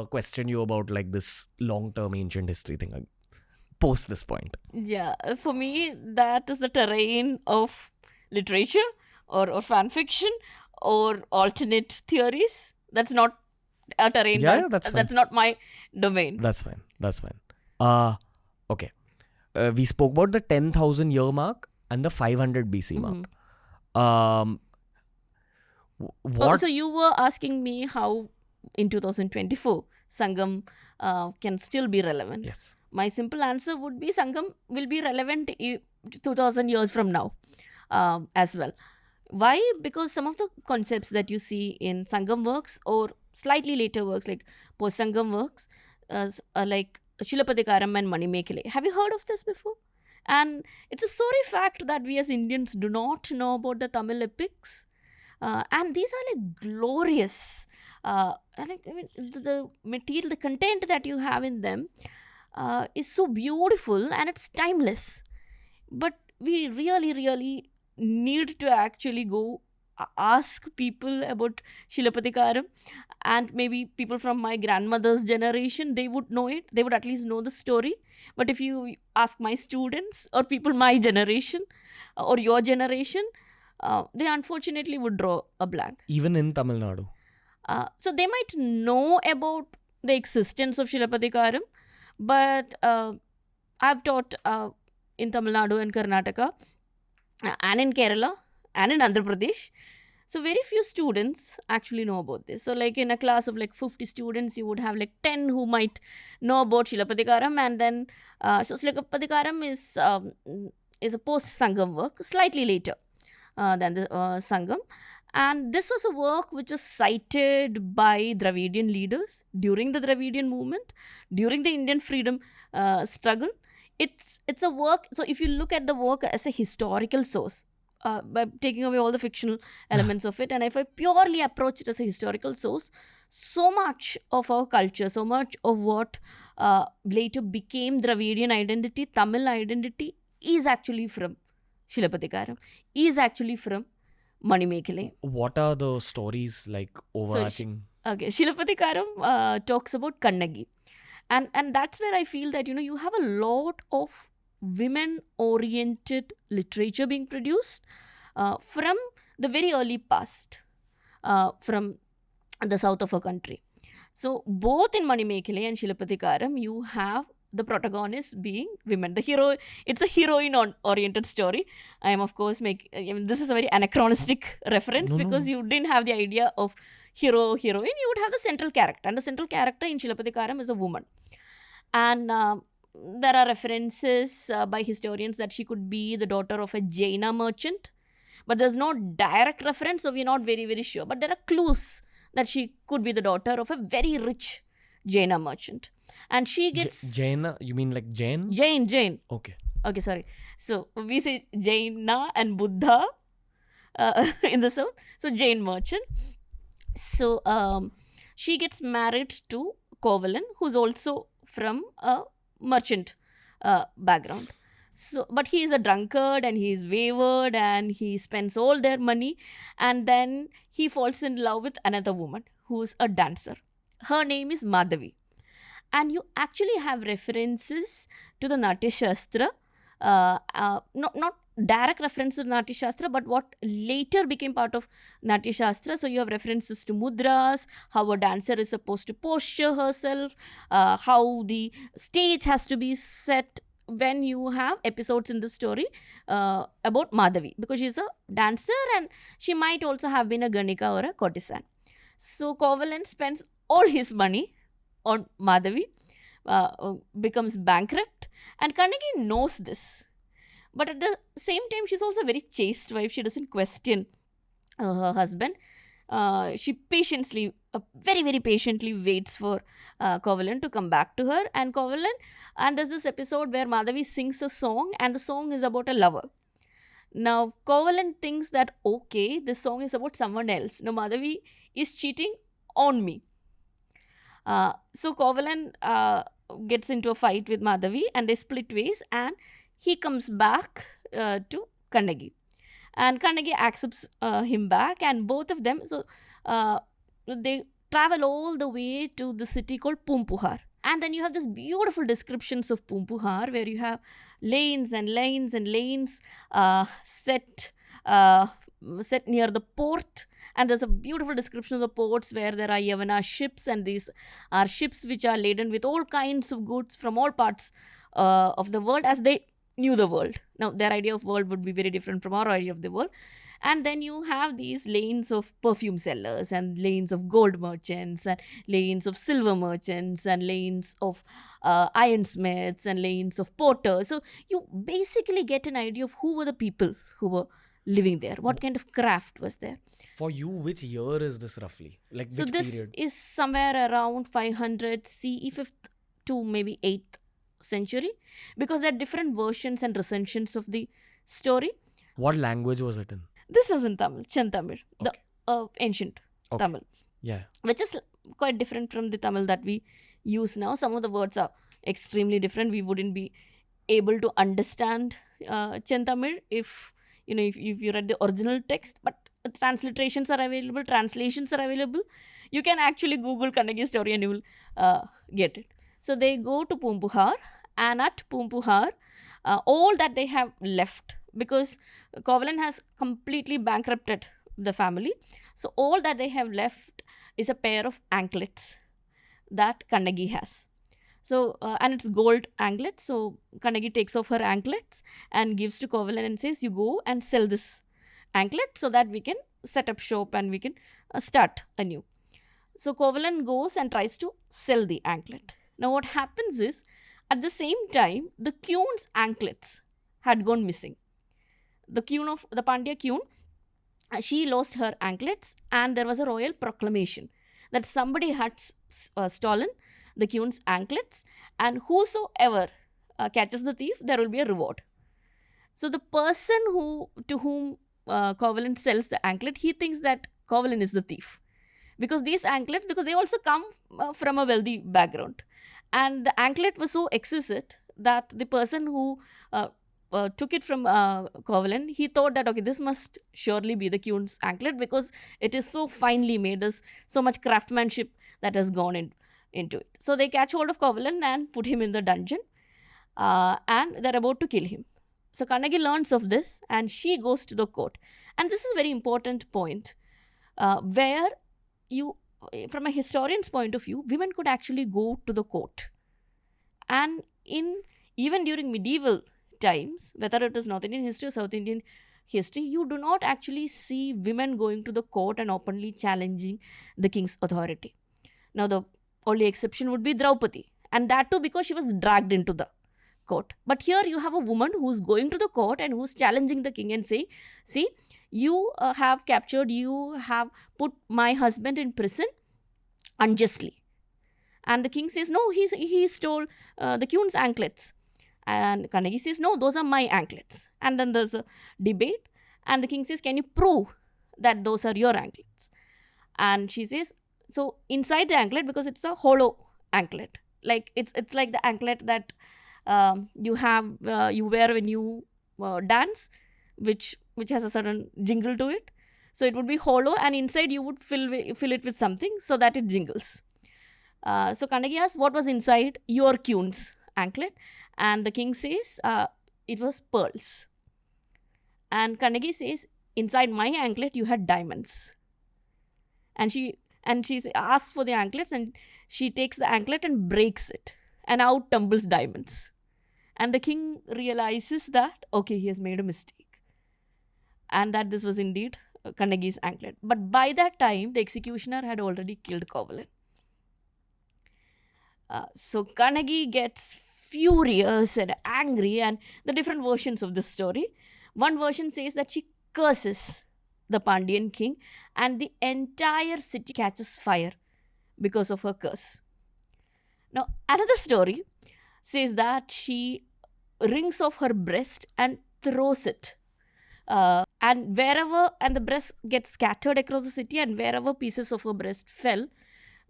A: question you about this long-term ancient history thing post this point.
B: Yeah, for me, that is the terrain of literature or fan fiction or alternate theories. That's not a terrain.
A: That's fine.
B: That's not my domain.
A: That's fine. Okay. We spoke about the 10,000 year mark and the 500 BC mark.
B: So you were asking me how in 2024 Sangam can still be relevant.
A: Yes.
B: My simple answer would be Sangam will be relevant 2,000 years from now as well. Why? Because some of the concepts that you see in Sangam works or slightly later works like post-Sangam works like Shilapadikaram and Manimekale. Have you heard of this before? And it's a sorry fact that we as Indians do not know about the Tamil epics. And these are glorious. The material, the content that you have in them is so beautiful and it's timeless. But we really, really need to actually go ask people about Shilapatikaram, and maybe people from my grandmother's generation, they would know it. They would at least know the story. But if you ask my students or people my generation or your generation, they unfortunately would draw a blank.
A: Even in Tamil Nadu.
B: So they might know about the existence of Shilapatikaram, but I've taught in Tamil Nadu and Karnataka and in Kerala and in Andhra Pradesh. So very few students actually know about this. So like in a class of like 50 students, you would have like 10 who might know about Shilapatikaram, and then so Shilapatikaram is a post-Sangam work, slightly later than the Sangam. And this was a work which was cited by Dravidian leaders during the Dravidian movement, during the Indian freedom struggle. It's a work, so if you look at the work as a historical source, by taking away all the fictional elements of it, and if I purely approach it as a historical source, so much of our culture, so much of what later became Dravidian identity, Tamil identity, is actually from Shilapatikaram, is actually from Manimekale.
A: What are the stories like overarching?
B: Shilapatikaram talks about Kannagi. And that's where I feel that, you have a lot of women-oriented literature being produced from the very early past, from the south of our country. So both in Manimekale and Shilapatikaram, you have the protagonist being women. The hero, it's a heroine-oriented story. I am, of course, this is a very anachronistic reference because you didn't have the idea of hero, heroine. You would have the central character. And the central character in Shilapatikaram is a woman. And there are references by historians that she could be the daughter of a Jaina merchant. But there's no direct reference, so we're not very, very sure. But there are clues that she could be the daughter of a very rich Jaina merchant. And she gets...
A: Jaina? You mean like Jain?
B: Jain.
A: Okay, sorry.
B: So we say Jaina and Buddha in the south. So Jain merchant. So she gets married to Kovalan, who's also from a merchant background. So, but he is a drunkard and he is wayward and he spends all their money, and then he falls in love with another woman who's a dancer. Her name is Madhavi. And you actually have references to the Natya Shastra, not direct references to Natya Shastra, but what later became part of Natya Shastra. So you have references to mudras, how a dancer is supposed to posture herself, how the stage has to be set when you have episodes in the story about Madhavi, because she's a dancer and she might also have been a Ganika or a courtesan. So Kovalan spends all his money on Madhavi, becomes bankrupt, and Kannagi knows this. But at the same time, she's also a very chaste wife. She doesn't question her husband. She patiently, very, very patiently waits for Kovalan to come back to her. And there's this episode where Madhavi sings a song, and the song is about a lover. Now, Kovalan thinks that, okay, this song is about someone else. Now, Madhavi is cheating on me. So Kovalan gets into a fight with Madhavi, and they split ways, and he comes back to Kannagi. And Kannagi accepts him back, and both of them, they travel all the way to the city called Pumpuhar. And then you have this beautiful descriptions of Pumpuhar, where you have lanes and lanes and lanes set near the port. And there's a beautiful description of the ports where there are Yavana ships, and these are ships which are laden with all kinds of goods from all parts of the world as they knew the world. Now, their idea of world would be very different from our idea of the world. And then you have these lanes of perfume sellers, and lanes of gold merchants, and lanes of silver merchants, and lanes of ironsmiths, and lanes of porters. So you basically get an idea of who were the people who were living there, what kind of craft was there.
A: For you, which year is this roughly? Like,
B: so
A: which
B: this
A: period?
B: Is somewhere around 500 CE, 5th to maybe 8th century, because there are different versions and recensions of the story.
A: What language was it in?
B: This was in Tamil, Chentamil,
A: Okay.
B: the ancient Tamil,
A: Yeah.
B: which is quite different from the Tamil that we use now. Some of the words are extremely different. We wouldn't be able to understand Chentamil if you read the original text, but transliterations are available, translations are available. You can actually Google Kannagi story and you will get it. So they go to Pumpuhar, and at Pumpuhar, all that they have left, because Covalent has completely bankrupted the family. So all that they have left is a pair of anklets that Kannagi has. So, and it's gold anklets. So Kannagi takes off her anklets and gives to Covalent and says, you go and sell this anklet so that we can set up shop and we can start anew. So Covalent goes and tries to sell the anklet. Now what happens is, at the same time, the queen's anklets had gone missing. The queen of the Pandya queen, she lost her anklets, and there was a royal proclamation that somebody had stolen the queen's anklets, and whosoever catches the thief, there will be a reward. So the person to whom Covalent sells the anklet, he thinks that Covalent is the thief, because these anklets, because they also come from a wealthy background, and the anklet was so exquisite that the person who took it from Covalent, he thought that, okay, this must surely be the queen's anklet, because it is so finely made. There's so much craftsmanship that has gone into it. So they catch hold of Covalent and put him in the dungeon, and they're about to kill him. So Kannagi learns of this, and she goes to the court. And this is a very important point, where you, from a historian's point of view, women could actually go to the court. And even during medieval times, whether it is North Indian history or South Indian history, you do not actually see women going to the court and openly challenging the king's authority. Now, the only exception would be Draupadi, and that too because she was dragged into the court. But here you have a woman who's going to the court and who's challenging the king and saying, see, you have captured, you have put my husband in prison unjustly. And the king says, no, he stole the queen's anklets. And Kannagi says, no, those are my anklets. And then there's a debate, and the king says, can you prove that those are your anklets? And she says, so inside the anklet, because it's a hollow anklet, like it's like the anklet that you wear when you dance, which has a certain jingle to it. So it would be hollow, and inside you would fill it with something so that it jingles. So Kannagi asks, what was inside your queen's anklet? And the king says, it was pearls. And Kannagi says, inside my anklet you had diamonds. And she asks for the anklets, and she takes the anklet and breaks it, and out tumbles diamonds. And the king realizes that, okay, he has made a mistake, and that this was indeed Kannagi's anklet. But by that time, the executioner had already killed Covalent. So Kannagi gets furious and angry, and the different versions of this story. One version says that she curses the Pandyan king, and the entire city catches fire because of her curse. Now, another story says that she wrings off her breast and throws it. And the breast gets scattered across the city, and wherever pieces of her breast fell,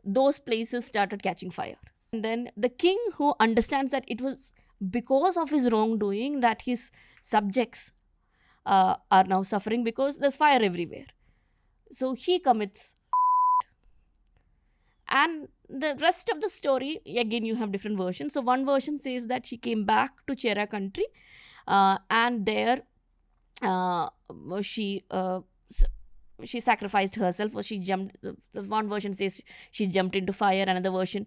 B: those places started catching fire. And then the king, who understands that it was because of his wrongdoing that his subjects are now suffering, because there's fire everywhere. So he commits. And the rest of the story, again, you have different versions. So one version says that she came back to Chera country, and there she sacrificed herself, or she jumped. One version says she jumped into fire. Another version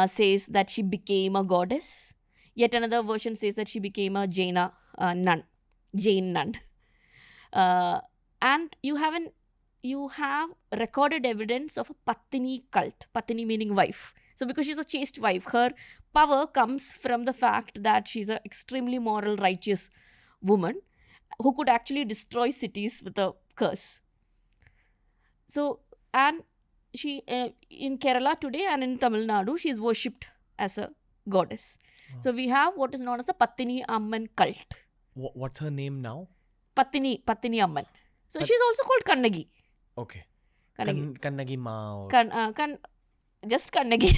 B: says that she became a goddess. Yet another version says that she became a Jain nun. And you have recorded evidence of a Patini cult. Patini meaning wife. So because she's a chaste wife, her power comes from the fact that she's an extremely moral, righteous woman who could actually destroy cities with a curse. So, and she in Kerala today and in Tamil Nadu, she is worshipped as a goddess. Oh. So we have what is known as the Patini Amman cult.
A: What's her name now?
B: Patini Amman. So she's also called Kannagi.
A: Okay. Kannagi Ma.
B: Just Kannagi.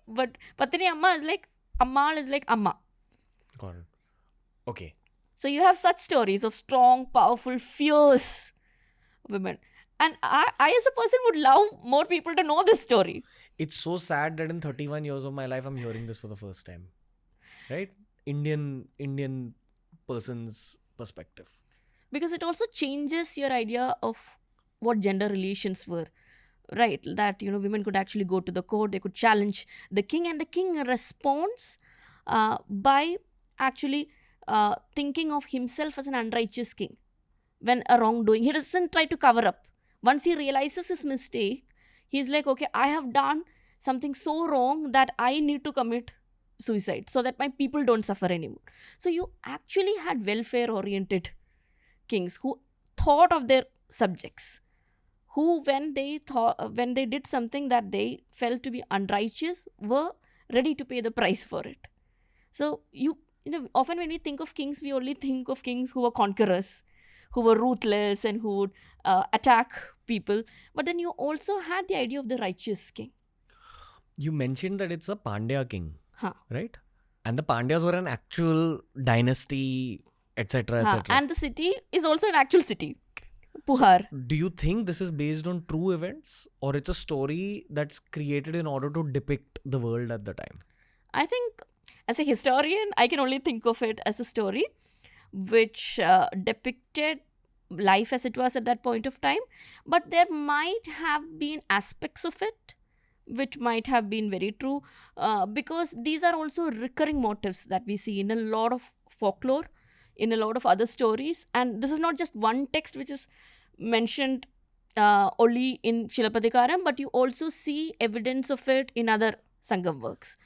B: But Patini Amma is like, Ammal is like Amma.
A: Got it. Okay.
B: So you have such stories of strong, powerful, fierce women. And I as a person would love more people to know this story.
A: It's so sad that in 31 years of my life, I'm hearing this for the first time. Right? Indian person's perspective.
B: Because it also changes your idea of what gender relations were. Right, that women could actually go to the court, they could challenge the king, and the king responds by actually thinking of himself as an unrighteous king. When a wrongdoing, he doesn't try to cover up. Once he realizes his mistake, he's like, okay, I have done something so wrong that I need to commit suicide so that my people don't suffer anymore. So you actually had welfare oriented kings who thought of their subjects, who when they did something that they felt to be unrighteous, were ready to pay the price for it. So often when we think of kings, we only think of kings who were conquerors, who were ruthless and who would attack people. But then you also had the idea of the righteous king.
A: You mentioned that it's a Pandya king,
B: Huh.
A: right? And the Pandyas were an actual dynasty, etc., etc.
B: And the city is also an actual city, Puhar.
A: Do you think this is based on true events, or it's a story that's created in order to depict the world at the time?
B: I think as a historian, I can only think of it as a story which depicted life as it was at that point of time. But there might have been aspects of it which might have been very true, because these are also recurring motifs that we see in a lot of folklore, in a lot of other stories. And this is not just one text which is mentioned only in Shilapadikaram, but you also see evidence of it in other Sangam works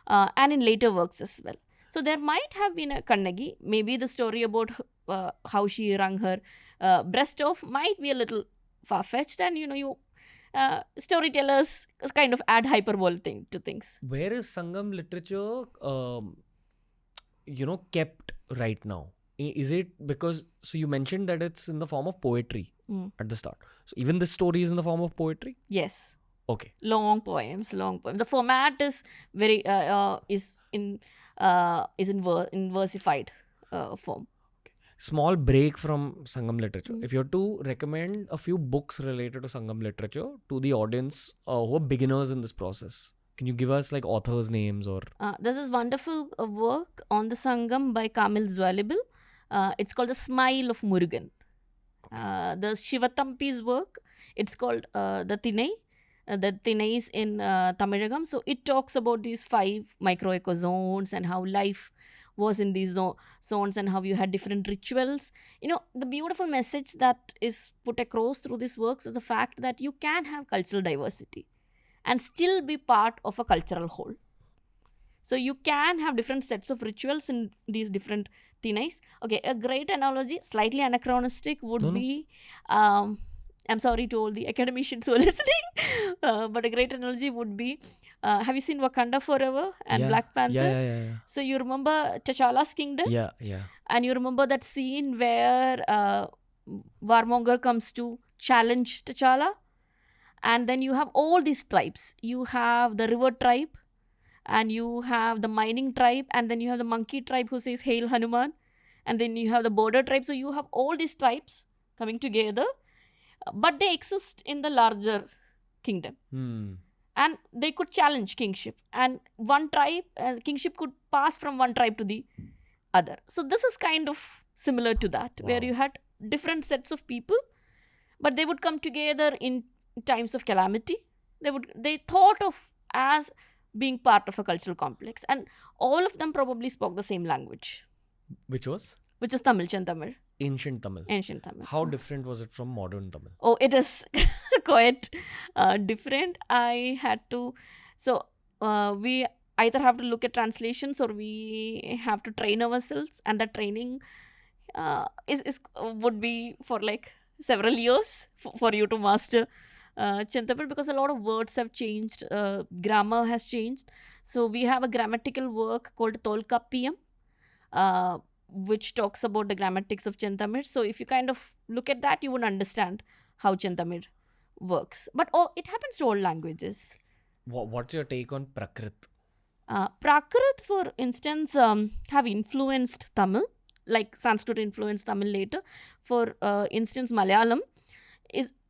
B: and in later works as well. So there might have been a Kannagi. Maybe the story about how she wrung her breast off might be a little far-fetched, and storytellers kind of add hyperbole to things.
A: Where is Sangam literature, kept right now? Is it because, so you mentioned that it's in the form of poetry at the start. So even this story is in the form of poetry?
B: Yes.
A: Okay.
B: Long poems. The format is very is in versified form.
A: Small break from Sangam literature. If you have to recommend a few books related to Sangam literature to the audience who are beginners in this process, can you give us like authors' names or?
B: There's this wonderful work on the Sangam by Kamil Zwalibil. It's called The Smile of Murugan. The Shivatampi's work, it's called The Tinai. The Tinais in Tamilagam. So it talks about these 5 micro-eco zones and how life was in these zones and how you had different rituals. The beautiful message that is put across through these works is the fact that you can have cultural diversity and still be part of a cultural whole. So you can have different sets of rituals in these different Tinais. Okay, a great analogy, slightly anachronistic, would be... I'm sorry to all the academicians who are listening, but a great analogy would be, have you seen Wakanda Forever and Black Panther?
A: Yeah.
B: So you remember T'Challa's kingdom?
A: Yeah.
B: And you remember that scene where Warmonger comes to challenge T'Challa? And then you have all these tribes. You have the river tribe, and you have the mining tribe, and then you have the monkey tribe who says, Hail Hanuman. And then you have the border tribe. So you have all these tribes coming together, but they exist in the larger kingdom. And they could challenge kingship. And one tribe, kingship could pass from one tribe to the other. So this is kind of similar to that, where you had different sets of people, but they would come together in times of calamity. They thought of as being part of a cultural complex. And all of them probably spoke the same language.
A: Which was?
B: Which is Tamil, Tamil.
A: Ancient Tamil.
B: Ancient Tamil.
A: How different was it from modern Tamil?
B: Oh, it is quite different. I had to... So, we either have to look at translations or we have to train ourselves. And the training would be for like several years for you to master Chintamil, because a lot of words have changed. Grammar has changed. So, we have a grammatical work called Tolkappiyam, which talks about the grammatics of Chintamil. So if you kind of look at that, you would understand how Chintamil works. But it happens to all languages.
A: What's your take on Prakrit?
B: Prakrit, for instance, have influenced Tamil, like Sanskrit influenced Tamil later. For instance, Malayalam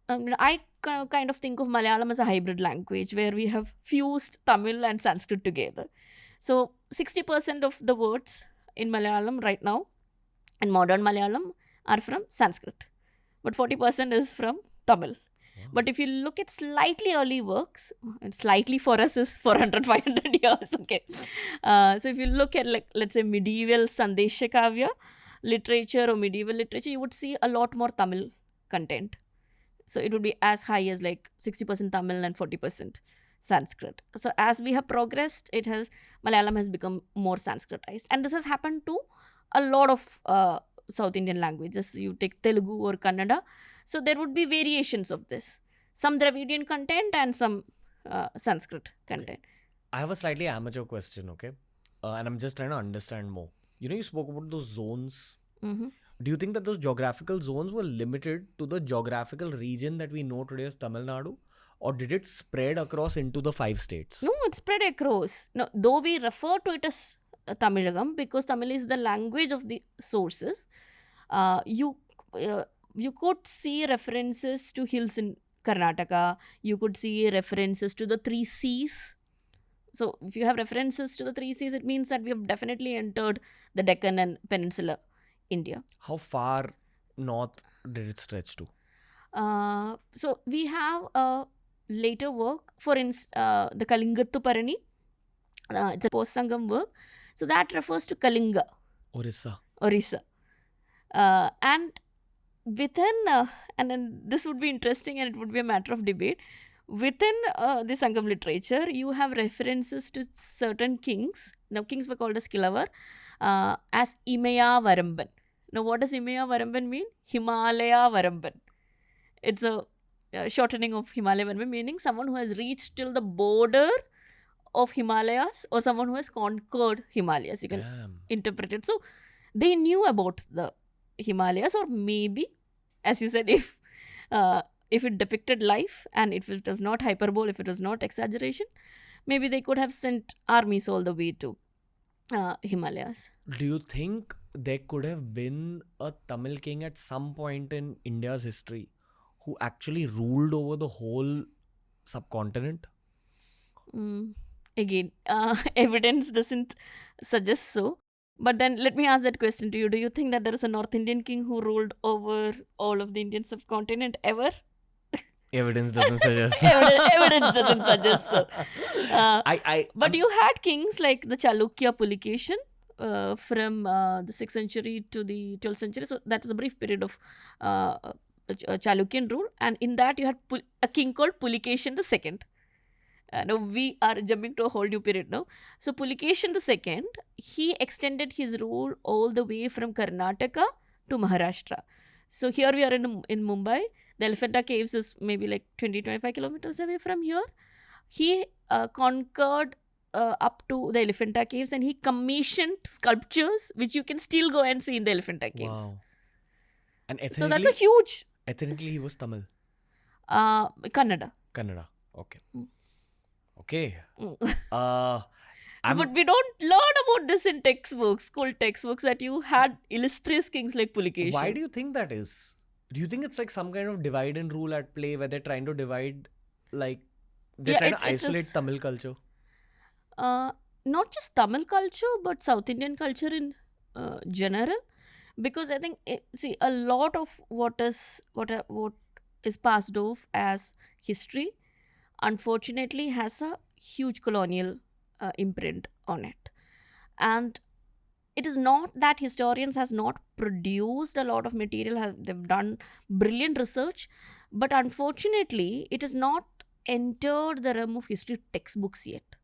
B: I kind of think of Malayalam as a hybrid language where we have fused Tamil and Sanskrit together. So 60% of the words in Malayalam right now, in modern Malayalam, are from Sanskrit, but 40% is from Tamil. But if you look at slightly early works, and slightly for us is 400, 500 years, okay. So if you look at, like, let's say medieval Sandesha Kavya literature or medieval literature, you would see a lot more Tamil content. So it would be as high as like 60% Tamil and 40% Sanskrit. So as we have progressed, Malayalam has become more Sanskritized. And this has happened to a lot of South Indian languages. You take Telugu or Kannada. So there would be variations of this. Some Dravidian content and some Sanskrit content.
A: I have a slightly amateur question, okay? And I'm just trying to understand more. You spoke about those zones.
B: Mm-hmm.
A: Do you think that those geographical zones were limited to the geographical region that we know today as Tamil Nadu? Or did it spread across into the 5 states?
B: No, it spread across. No, though we refer to it as Tamilagam because Tamil is the language of the sources. You could see references to hills in Karnataka. You could see references to the 3 seas. So if you have references to the 3 seas, it means that we have definitely entered the Deccan and Peninsular India.
A: How far north did it stretch to?
B: So we have a later work, for instance, the Kalingattu Parani. It's a post-Sangam work. So that refers to Kalinga. Orissa. And within, and then this would be interesting and it would be a matter of debate. Within the Sangam literature, you have references to certain kings. Now, kings were called as Kilavar, as Imaya Varamban. Now, what does Imaya Varamban mean? Himalaya Varamban. It's a shortening of Himalaya Varamban, meaning someone who has reached till the border of Himalayas or someone who has conquered Himalayas. You can interpret it. So, they knew about the Himalayas, or maybe, as you said, if it depicted life and if it was not hyperbole, if it was not exaggeration, maybe they could have sent armies all the way to Himalayas.
A: Do you think there could have been a Tamil king at some point in India's history who actually ruled over the whole subcontinent?
B: Again, evidence doesn't suggest so. But then let me ask that question to you. Do you think that there is a North Indian king who ruled over all of the Indian subcontinent ever?
A: Evidence doesn't suggest.
B: Evidence doesn't suggest so. But you had kings like the Chalukya Pulakeshin from the 6th century to the 12th century. So that is a brief period of Chalukyan rule. And in that you had a king called Pulakeshin II. Now we are jumping to a whole new period now. So Pulakeshin II, he extended his rule all the way from Karnataka to Maharashtra. So here we are in Mumbai. The Elephanta Caves is maybe like 20-25 kilometers away from here. He conquered up to the Elephanta Caves and he commissioned sculptures which you can still go and see in the Elephanta Caves.
A: Wow. And
B: so that's a huge...
A: Ethnically he was Tamil?
B: Kannada.
A: Okay. Okay.
B: But we don't learn about this in textbooks, school textbooks, that you had illustrious kings like Pulakeshin.
A: Why do you think that is? Do you think it's like some kind of divide and rule at play where they're trying to divide, like, they're trying to isolate Tamil culture?
B: Not just Tamil culture, but South Indian culture in general. Because I think, a lot of what is passed off as history, unfortunately, has a huge colonial imprint on it. And it is not that historians has not produced a lot of material, they've done brilliant research, but unfortunately, it has not entered the realm of history textbooks yet.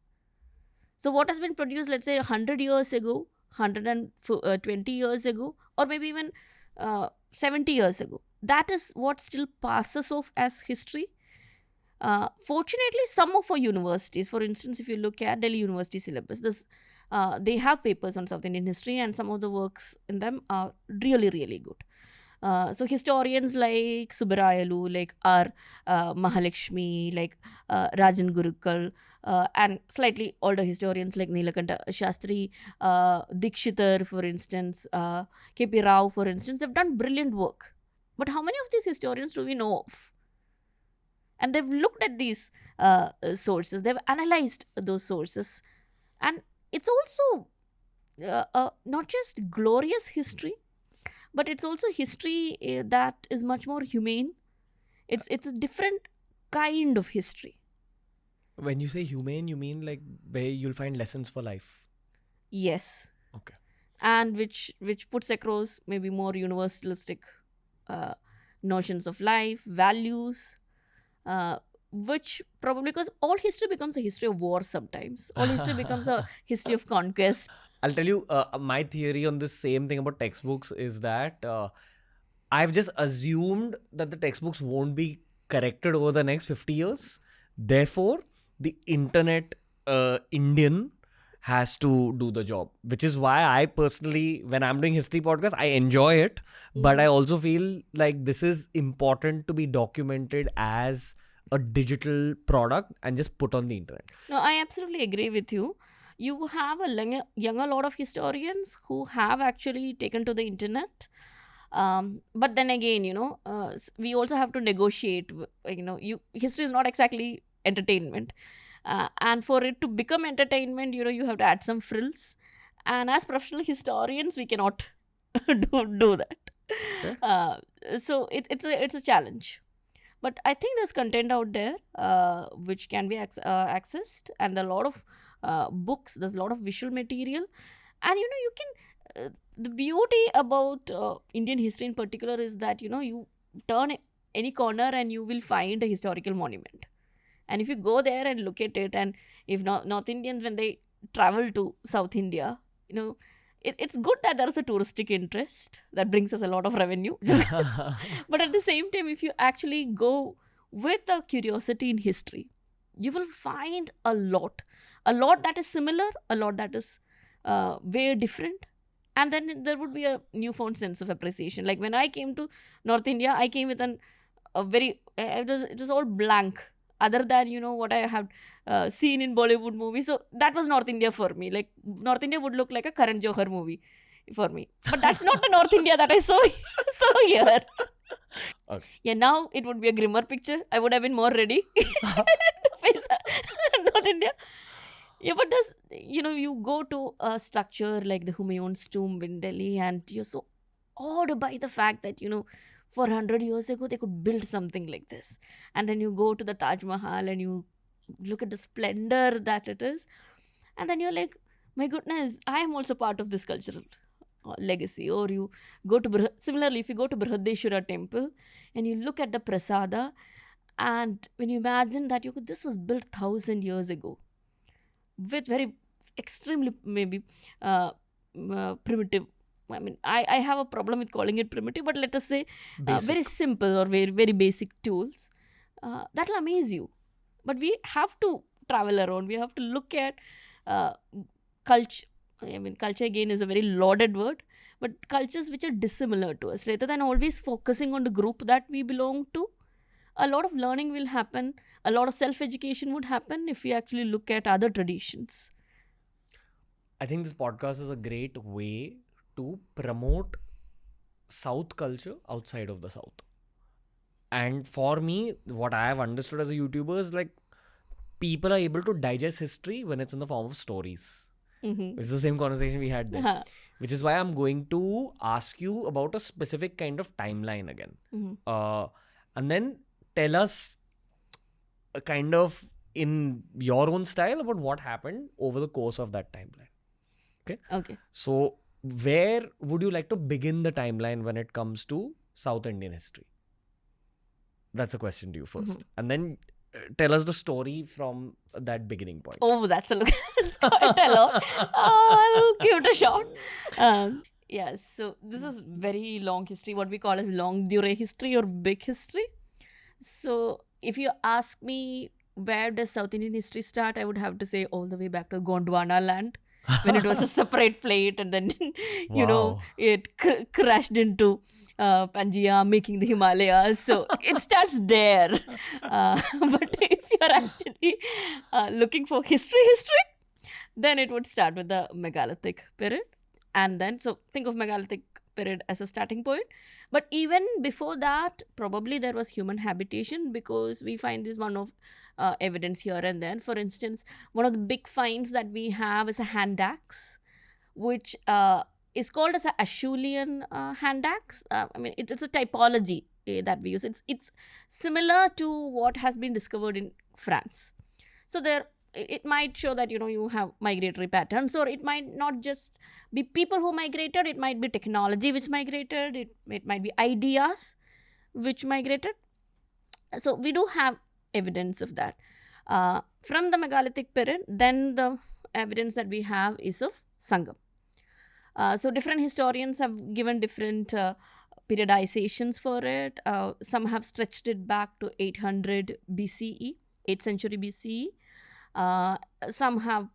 B: So what has been produced, let's say 100 years ago, 120 years ago, or maybe even 70 years ago, that is what still passes off as history. Fortunately, some of our universities, for instance, if you look at Delhi University syllabus, they have papers on South Indian history and some of the works in them are really, really good. So historians like Subbarayalu, like R. Mahalakshmi, like Rajan Gurukal, and slightly older historians like Nilakanta Shastri, Dikshitar, for instance, K.P. Rao, for instance, they've done brilliant work. But how many of these historians do we know of? And they've looked at these sources, they've analyzed those sources. And it's also not just glorious history, but it's also history that is much more humane. It's a different kind of history.
A: When you say humane, you mean like where you'll find lessons for life?
B: Yes.
A: Okay.
B: And which puts across maybe more universalistic notions of life, values, which probably, because all history becomes a history of war sometimes. All history becomes a history of conquest.
A: I'll tell you my theory on this same thing about textbooks is that I've just assumed that the textbooks won't be corrected over the next 50 years. Therefore, the internet Indian has to do the job, which is why I personally, when I'm doing history podcasts, I enjoy it. But I also feel like this is important to be documented as a digital product and just put on the internet.
B: No, I absolutely agree with you. You have a younger lot of historians who have actually taken to the internet. But then again, we also have to negotiate. History is not exactly entertainment. And for it to become entertainment, you have to add some frills. And as professional historians, we cannot do that.
A: Okay.
B: So it's a challenge. But I think there's content out there which can be accessed, and there are a lot of books, there's a lot of visual material. And you can, the beauty about Indian history in particular is that you turn any corner and you will find a historical monument. And if you go there and look at it, and if North Indians, when they travel to South India, it's good that there is a touristic interest that brings us a lot of revenue. But at the same time, if you actually go with a curiosity in history, you will find a lot that is similar, a lot that is way different. And then there would be a newfound sense of appreciation. Like when I came to North India, I came with it was all blank, other than what I have seen in Bollywood movies. So that was North India for me. Like North India would look like a Karan Johar movie for me, but that's not the North India that I saw here.
A: Okay.
B: Yeah, now it would be a grimmer picture. I would have been more ready to face North India. Yeah, but you go to a structure like the Humayun's tomb in Delhi, and you're so awed by the fact that 400 years ago they could build something like this. And then you go to the Taj Mahal and you look at the splendor that it is, and then you're like, my goodness, I am also part of this cultural legacy. Or you go to similarly, if you go to Brihadeshwara temple and you look at the prasada, and when you imagine that this was built 1,000 years ago with very extremely maybe primitive, I mean, I have a problem with calling it primitive, but let us say very simple or very, very basic tools, that'll amaze you. But we have to travel around. We have to look at culture. I mean, culture again is a very lauded word, but cultures which are dissimilar to us, rather than always focusing on the group that we belong to. A lot of learning will happen. A lot of self-education would happen if we actually look at other traditions.
A: I think this podcast is a great way to promote South culture outside of the South. And for me, what I have understood as a YouTuber is like people are able to digest history when it's in the form of stories.
B: Mm-hmm.
A: It's the same conversation we had then. Which is why I'm going to ask you about a specific kind of timeline again.
B: Mm-hmm.
A: And then tell us a kind of in your own style about what happened over the course of that timeline.
B: Okay.
A: So where would you like to begin the timeline when it comes to South Indian history? That's a question to you first. Mm-hmm. And then tell us the story from that beginning point.
B: Oh, that's quite a lot. I'll give it a shot. Yes, so this is very long history, what we call as long durée history or big history. So if you ask me where does South Indian history start, I would have to say all the way back to Gondwana land, when it was a separate plate, and then it crashed into Pandya, making the Himalayas. So it starts there. But if you're actually looking for history, then it would start with the megalithic period. And then, so think of megalithic period as a starting point. But even before that, probably there was human habitation, because we find this one of evidence here and then. For instance, one of the big finds that we have is a hand axe, which is called as a Acheulean hand axe. I mean, it's a typology that we use. It's similar to what has been discovered in France. So there, it might show that, you know, you have migratory patterns, or it might not just be people who migrated. It might be technology which migrated. It might be ideas which migrated. So we do have evidence of that from the megalithic period. Then the evidence that we have is of Sangam. So different historians have given different periodizations for it. Some have stretched it back to 800 BCE, 8th century BCE. Some have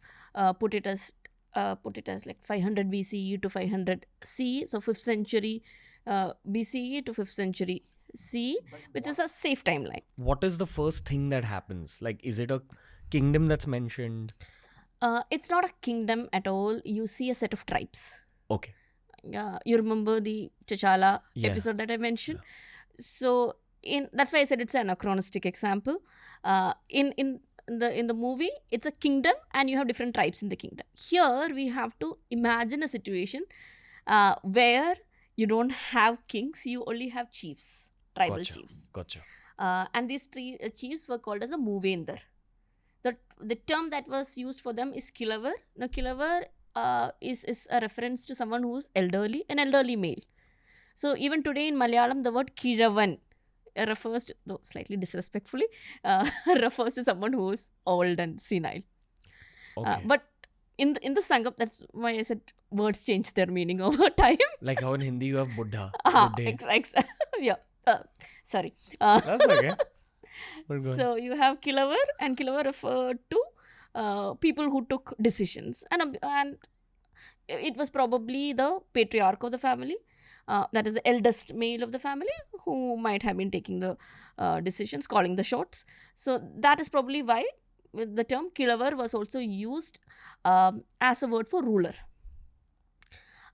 B: put it as like 500 BCE to 500 CE, so 5th century BCE to 5th century CE, which is a safe timeline.
A: What is the first thing that happens? Like, is it a kingdom that's mentioned?
B: It's not a kingdom at all. You see a set of tribes.
A: Okay.
B: You remember the Chachala
A: Yeah.
B: episode that I mentioned? So that's why I said it's an anachronistic example. In the movie, it's a kingdom and you have different tribes in the kingdom. Here we have to imagine a situation where you don't have kings, you only have chiefs, tribal chiefs.
A: Gotcha.
B: And these three chiefs were called as the Movendar. The term that was used for them is Kilavar. Now, Kilavar is a reference to someone who's elderly, an elderly male. So even today in Malayalam, the word Kiravan refers to, though slightly disrespectfully, refers to someone who is old and senile.
A: Okay.
B: But in the Sangam, that's why I said words change their meaning over time.
A: Like how in Hindi you have Buddha.
B: Yeah. Sorry.
A: That's okay. We're going.
B: So you have Kilavar, and Kilavar referred to people who took decisions, and it was probably the patriarch of the family, that is the eldest male of the family, who might have been taking the decisions, calling the shots. So that is probably why the term Kilavar was also used as a word for ruler.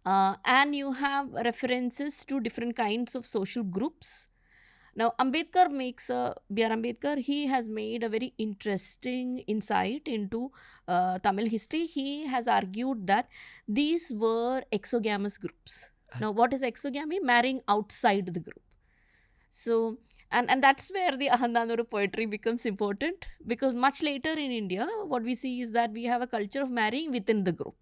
B: And you have references to different kinds of social groups. Now, Ambedkar B.R. Ambedkar, he has made a very interesting insight into Tamil history. He has argued that these were exogamous groups. Now, what is exogamy? Marrying outside the group. So, and that's where the Ahandanuru poetry becomes important, because much later in India, what we see is that we have a culture of marrying within the group.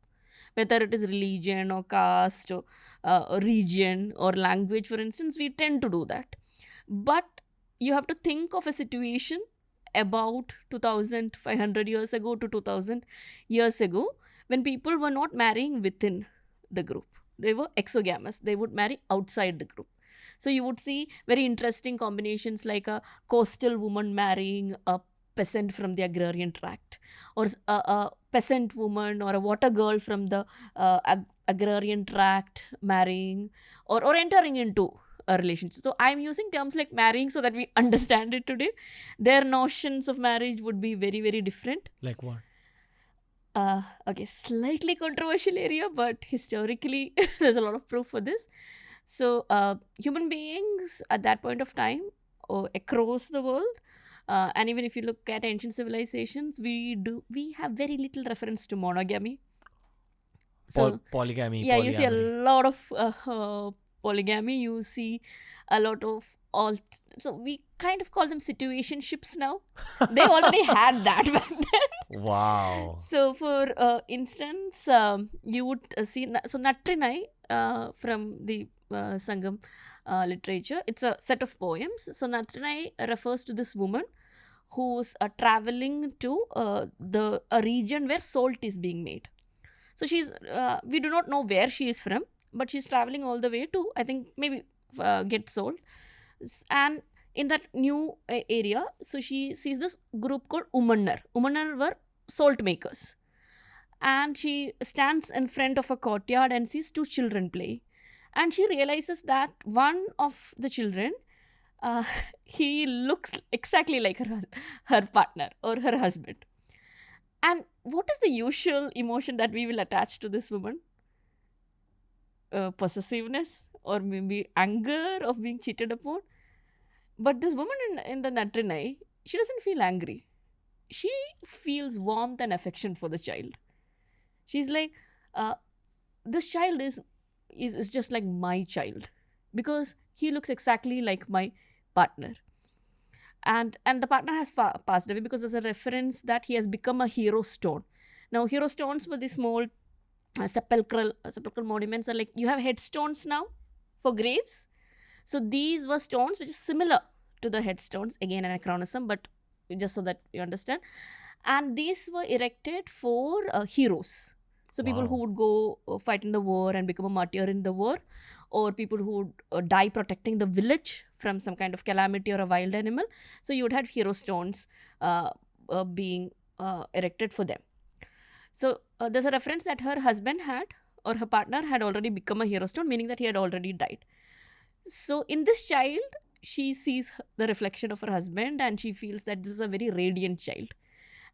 B: Whether it is religion or caste or region or language, for instance, we tend to do that. But you have to think of a situation about 2,500 years ago to 2,000 years ago, when people were not marrying within the group. They were exogamous. They would marry outside the group. So you would see very interesting combinations, like a coastal woman marrying a peasant from the agrarian tract, or a peasant woman or a water girl from the agrarian tract marrying or entering into a relationship. So I'm using terms like marrying so that we understand it today. Their notions of marriage would be very, very different.
A: Like what?
B: Okay, slightly controversial area, but historically there's a lot of proof for this. So human beings at that point of time, across the world, and even if you look at ancient civilizations, we have very little reference to monogamy. So
A: polygamy.
B: Yeah, you see a lot of polygamy. You see a lot of so we kind of call them situationships now. They already had that back then.
A: Wow.
B: So for instance, you would see, so Natrinai from the Sangam literature, it's a set of poems. So Natrinai refers to this woman who's traveling to a region where salt is being made. So she's, we do not know where she is from, but she's traveling all the way to, I think, maybe get salt. And in that new area, so she sees this group called Umannar. Umannar were salt makers. And she stands in front of a courtyard and sees two children play. And she realizes that one of the children, he looks exactly like her partner or her husband. And what is the usual emotion that we will attach to this woman? possessiveness or maybe anger of being cheated upon. But this woman in the Natrinai, she doesn't feel angry. She feels warmth and affection for the child. She's like, uh, this child is just like my child because he looks exactly like my partner. And the partner has passed away because there's a reference that he has become a hero stone. Now, hero stones were the small sepulchral monuments. Are like you have headstones now for graves. So these were stones which is similar to the headstones. Again, anachronism, but just so that you understand. And these were erected for heroes. So people who would go fight in the war and become a martyr in the war, or people who would die protecting the village from some kind of calamity or a wild animal. So you would have hero stones being erected for them. So there's a reference that her husband had or her partner had already become a hero stone, meaning that he had already died. So in this child, she sees the reflection of her husband and she feels that this is a very radiant child.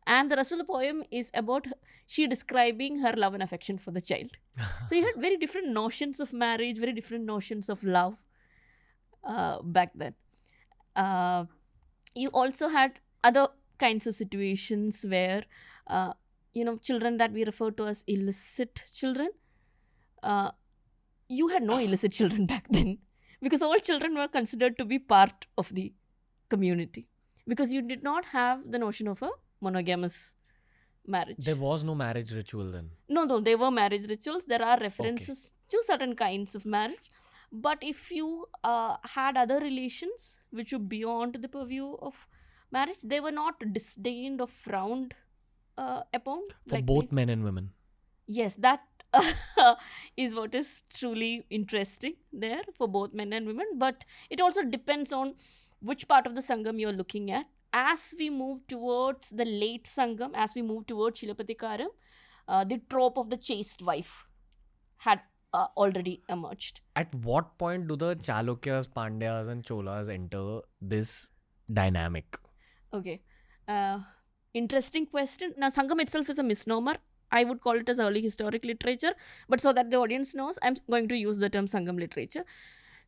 B: And the rest of the poem is about she describing her love and affection for the child. So you had very different notions of marriage, very different notions of love back then. You also had other kinds of situations where, children that we refer to as illicit children. You had no illicit children back then because all children were considered to be part of the community because you did not have the notion of a monogamous marriage.
A: There was no marriage ritual then?
B: No, there were marriage rituals. There are references to certain kinds of marriage. But if you had other relations which were beyond the purview of marriage, they were not disdained or frowned upon.
A: For both men and women?
B: Yes, that is what is truly interesting there for both men and women. But it also depends on which part of the Sangam you're looking at. As we move towards the late Sangam, as we move towards Shilapatikaram, the trope of the chaste wife had already emerged.
A: At what point do the Chalukyas, Pandyas and Cholas enter this dynamic?
B: Okay. Interesting question. Now, Sangam itself is a misnomer. I would call it as early historic literature. But so that the audience knows, I'm going to use the term Sangam literature.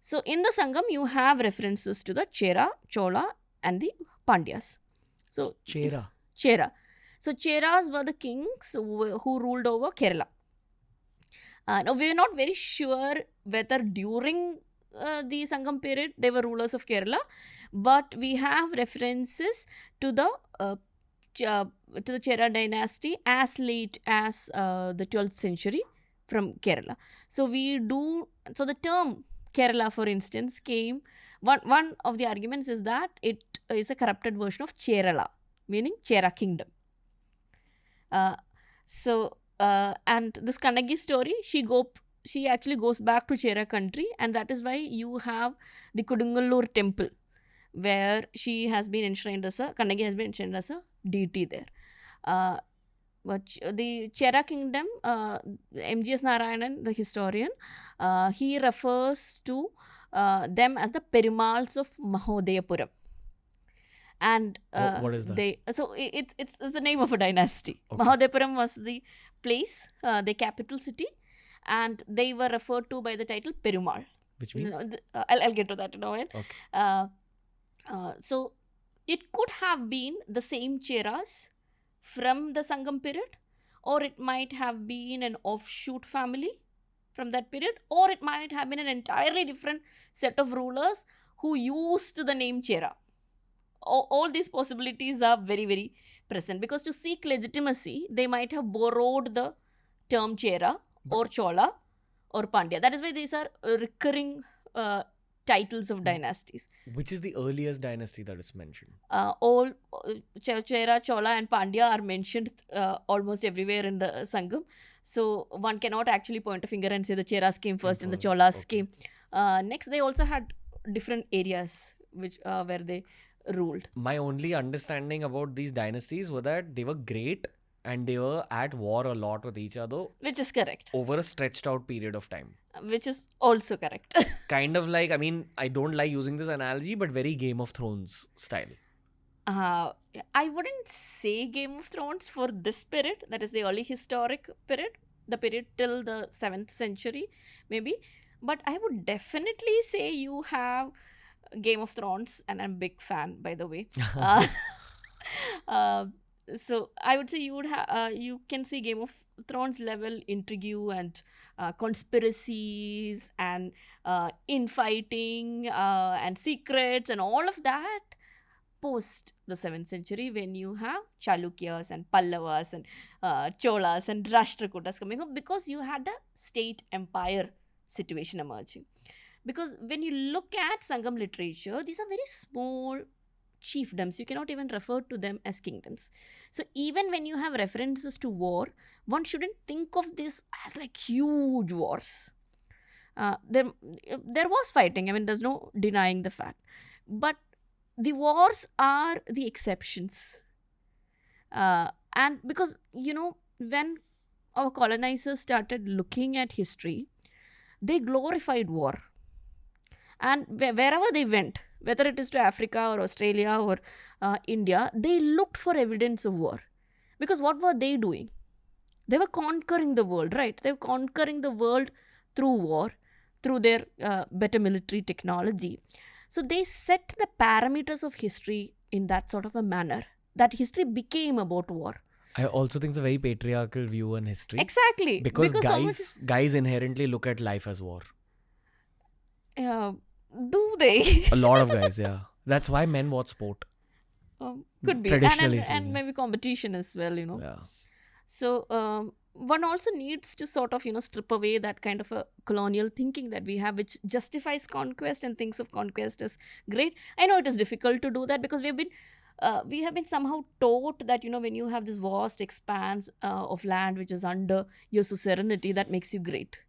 B: So, in the Sangam, you have references to the Chera, Chola and the Pandyas. So,
A: Chera.
B: So, Cheras were the kings who ruled over Kerala. Now, we're not very sure whether during the Sangam period they were rulers of Kerala, but we have references to the Chera dynasty as late as the 12th century from Kerala. So the term Kerala, for instance, came. One of the arguments is that it is a corrupted version of Kerala, meaning Chera kingdom. And this Kannagi story, she actually goes back to Chera country, and that is why you have the Kudungallur temple, where she has been enshrined as Kannagi has been enshrined as a deity there. But the Chera kingdom, M.G.S. Narayanan, the historian, he refers to them as the Perumals of Mahodayapuram. And
A: what is that?
B: It's the name of a dynasty. Okay. Mahodayapuram was the place, the capital city, and they were referred to by the title Perumal.
A: Which means?
B: I'll get to that in a while.
A: Okay.
B: So it could have been the same Cheras from the Sangam period, or it might have been an offshoot family from that period, or it might have been an entirely different set of rulers who used the name Chera. All these possibilities are very, very present because to seek legitimacy, they might have borrowed the term Chera or Chola or Pandya. That is why these are recurring titles of dynasties.
A: Which is the earliest dynasty that is mentioned?
B: All Chera, Chola and Pandya are mentioned almost everywhere in the Sangam. So one cannot actually point a finger and say the Cheras came first and the Cholas came next. They also had different areas which where they ruled.
A: My only understanding about these dynasties was that they were great and they were at war a lot with each other.
B: Which is correct.
A: Over a stretched out period of time.
B: Which is also correct.
A: Kind of like, I don't like using this analogy, but very Game of Thrones style.
B: I wouldn't say Game of Thrones for this period, that is the early historic period. the period till the 7th century, maybe. But I would definitely say you have Game of Thrones, and I'm a big fan, by the way. Uh, uh, so I would say you can see Game of Thrones level intrigue and conspiracies and infighting and secrets and all of that post the 7th century, when you have Chalukyas and Pallavas and Cholas and Rashtrakutas coming up, because you had the state empire situation emerging. Because when you look at Sangam literature, these are very small chiefdoms. You cannot even refer to them as kingdoms. So even when you have references to war, one shouldn't think of this as like huge wars. There was fighting. I mean, there's no denying the fact. But the wars are the exceptions. And because, when our colonizers started looking at history, they glorified war. And wherever they went, whether it is to Africa or Australia or India, they looked for evidence of war. Because what were they doing? They were conquering the world, right? They were conquering the world through war, through their better military technology. So they set the parameters of history in that sort of a manner, that history became about war.
A: I also think it's a very patriarchal view on history.
B: Exactly.
A: Because guys inherently look at life as war.
B: Do they?
A: A lot of guys, yeah. That's why men watch sport.
B: Could be.
A: Traditionally
B: and maybe competition as well,
A: Yeah.
B: So one also needs to sort of, strip away that kind of a colonial thinking that we have, which justifies conquest and thinks of conquest as great. I know it is difficult to do that, because we have been somehow taught that, when you have this vast expanse of land which is under your suzerainty, that makes you great.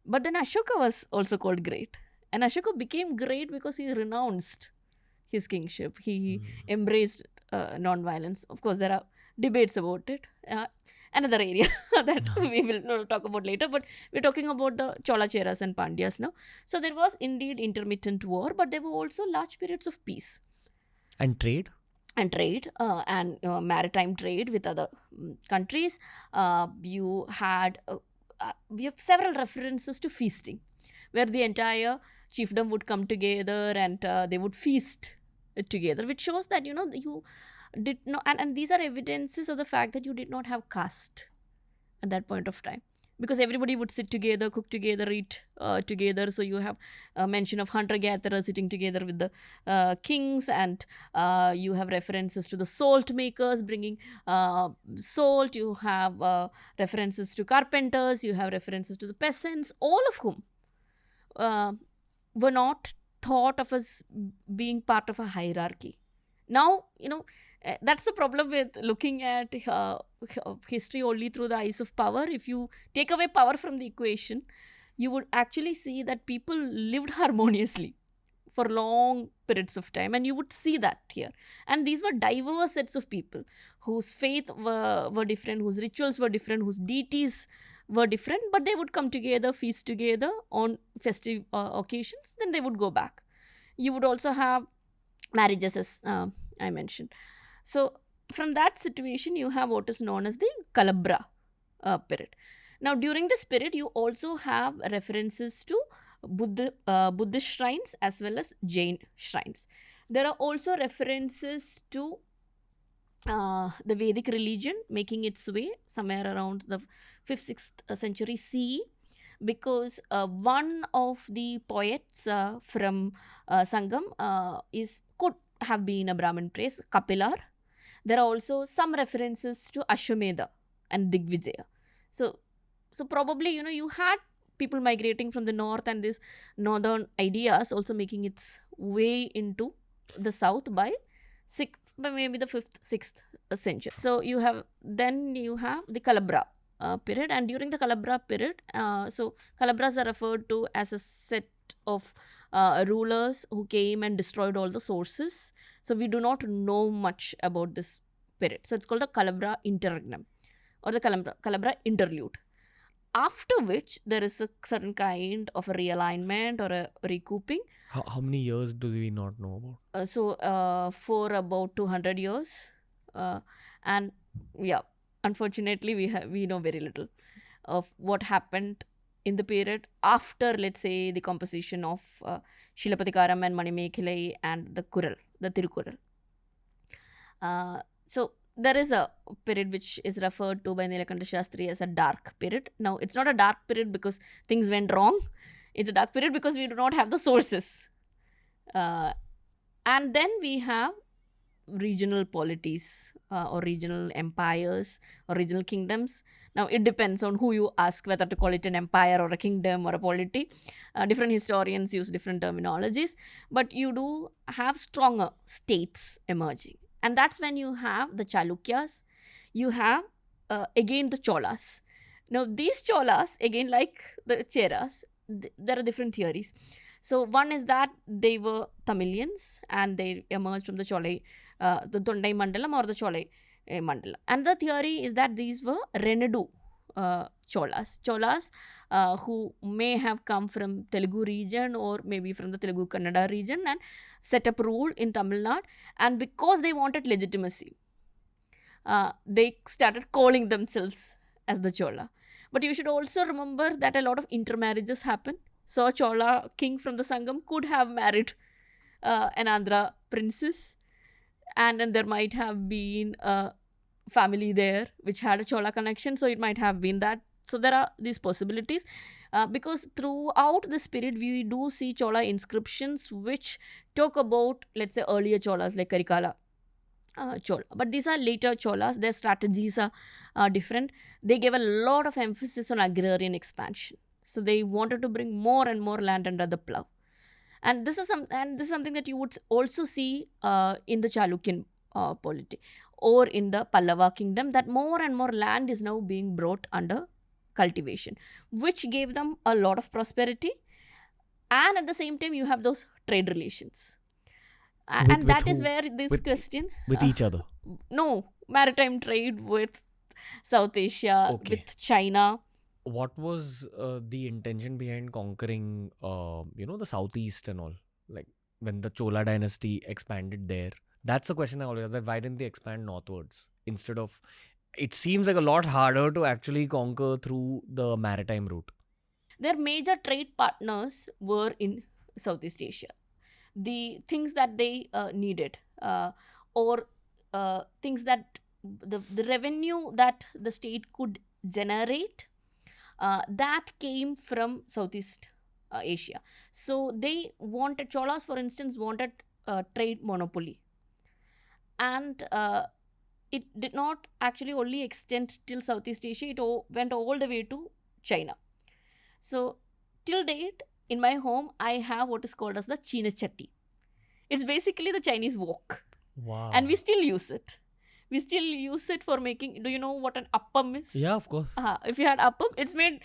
B: But then Ashoka was also called great. And Ashoka became great because he renounced his kingship. He embraced non-violence. Of course, there are debates about it. Another area that we will talk about later. But we're talking about the Chola, Cheras and Pandyas now. So there was indeed intermittent war, but there were also large periods of peace.
A: And trade?
B: And trade and maritime trade with other countries. We have several references to feasting, where the entire chiefdom would come together and they would feast together, which shows that, you did not, and these are evidences of the fact that you did not have caste at that point of time, because everybody would sit together, cook together, eat together. So you have a mention of hunter-gatherers sitting together with the kings, and you have references to the salt makers bringing salt. You have references to carpenters. You have references to the peasants, all of whom were not thought of as being part of a hierarchy. Now, that's the problem with looking at history only through the eyes of power. If you take away power from the equation, you would actually see that people lived harmoniously for long periods of time, and you would see that here. And these were diverse sets of people whose faith were different, whose rituals were different, whose deities were different, but they would come together, feast together on festive occasions, then they would go back. You would also have marriages, as I mentioned. So from that situation, you have what is known as the Kalabra period. Now, during this period, you also have references to Buddhist shrines as well as Jain shrines. There are also references to the Vedic religion making its way somewhere around the 5th, 6th century CE, because one of the poets from Sangam could have been a Brahmin priest, Kapilar. There are also some references to Ashwamedha and Digvijaya. So probably, you had people migrating from the north, and these northern ideas also making its way into the south by maybe the 5th, 6th century. So you have the Kalabra period, and during the Kalabra period, so Kalabras are referred to as a set of rulers who came and destroyed all the sources. So we do not know much about this period. So it's called the Kalabra interregnum or the Kalabra interlude. After which there is a certain kind of a realignment or a recouping.
A: How many years do we not know
B: about? For about 200 years. And yeah, unfortunately we know very little. of what happened in the period after, let's say, the composition of Shilapatikaram and Manimekhilai and the Kural, the Tirukural. So there is a period which is referred to by Nilakanta Shastri as a dark period. Now, it's not a dark period because things went wrong. It's a dark period because we do not have the sources. And then we have regional polities or regional empires or regional kingdoms. Now, it depends on who you ask whether to call it an empire or a kingdom or a polity. Different historians use different terminologies, but you do have stronger states emerging. And that's when you have the Chalukyas, you have again the Cholas. Now, these Cholas, again, like the Cheras, there are different theories. So, one is that they were Tamilians and they emerged from the Cholai, the Tondai Mandalam or the Cholai Mandalam. And the theory is that these were Renadu Cholas. Cholas who may have come from Telugu region or maybe from the Telugu Kannada region and set up rule in Tamil Nadu. And because they wanted legitimacy, they started calling themselves as the Chola. But you should also remember that a lot of intermarriages happen. So a Chola king from the Sangam could have married an Andhra princess, and then there might have been a family there which had a Chola connection, so it might have been that. So there are these possibilities because throughout this period we do see Chola inscriptions which talk about, let's say, earlier Cholas like Karikala Chola. But these are later Cholas. Their strategies are different. They gave a lot of emphasis on agrarian expansion. So they wanted to bring more and more land under the plough. And this is something that you would also see in the Chalukyan polity or in the Pallava kingdom, that more and more land is now being brought under cultivation, which gave them a lot of prosperity. And at the same time, you have those trade relations. And that is where this question...
A: With each other?
B: No, maritime trade with South Asia, with China.
A: What was the intention behind conquering, the southeast and all? Like when the Chola dynasty expanded there. That's a question I always ask. Why didn't they expand northwards instead of? It seems like a lot harder to actually conquer through the maritime route.
B: Their major trade partners were in Southeast Asia. The things that they needed or things that the revenue that the state could generate, that came from Southeast Asia. So they wanted, Cholas for instance wanted trade monopoly, and it did not actually only extend till Southeast Asia, it went all the way to China. So till date in my home I have what is called as the China Chatti. It's basically the Chinese wok.
A: Wow.
B: And we still use it. We still use it for making... Do you know what an appam is?
A: Yeah, of course.
B: If you had appam, it's made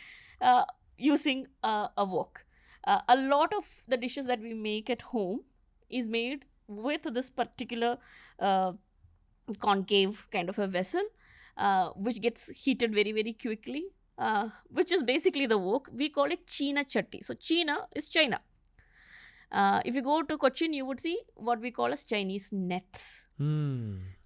B: using a wok. A lot of the dishes that we make at home is made with this particular concave kind of a vessel, which gets heated very, very quickly, which is basically the wok. We call it China Chatti. So China is China. If you go to Cochin, you would see what we call as Chinese nets.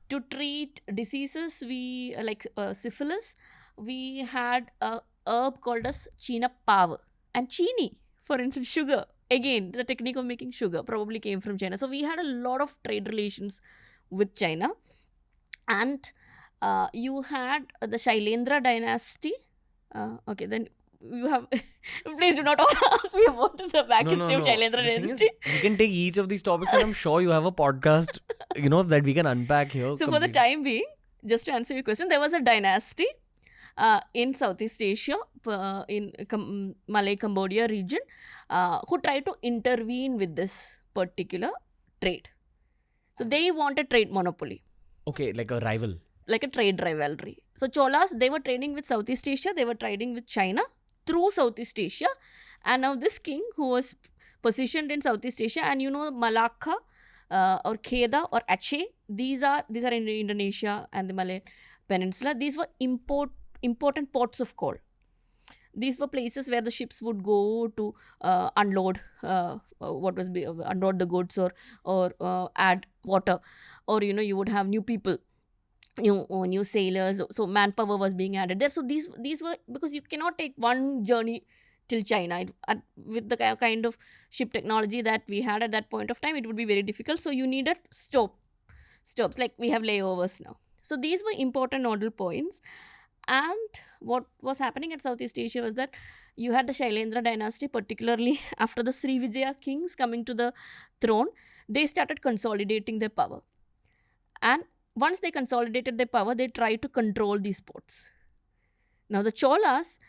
B: To treat diseases, we like syphilis, we had a herb called as China Pav. And chini, for instance, sugar. Again, the technique of making sugar probably came from China. So we had a lot of trade relations with China. And you had the Shailendra dynasty. Okay, then you have... Please do not ask me about the back history of Shailendra dynasty.
A: We can take each of these topics and I'm sure you have a podcast, that we can unpack here.
B: So for the time being, just to answer your question, there was a dynasty in Southeast Asia, in Malay Cambodia region, who tried to intervene with this particular trade. So they wanted trade monopoly.
A: Okay, like a rival.
B: Like a trade rivalry. So Cholas, they were trading with Southeast Asia, they were trading with China through Southeast Asia. And now this king who was positioned in Southeast Asia, and Malacca or Kedah or Aceh, these are in Indonesia and the Malay Peninsula. These were important ports of call. These were places where the ships would go to unload unload the goods or add water, or you would have new people new sailors, so manpower was being added there. So these were, because you cannot take one journey till China. With the kind of ship technology that we had at that point of time, it would be very difficult. So you needed stops, like we have layovers now. So these were important nodal points. And what was happening at Southeast Asia was that you had the Shailendra dynasty, particularly after the Srivijaya kings coming to the throne. They started consolidating their power, and once they consolidated their power, they tried to control these ports. Now the Cholas,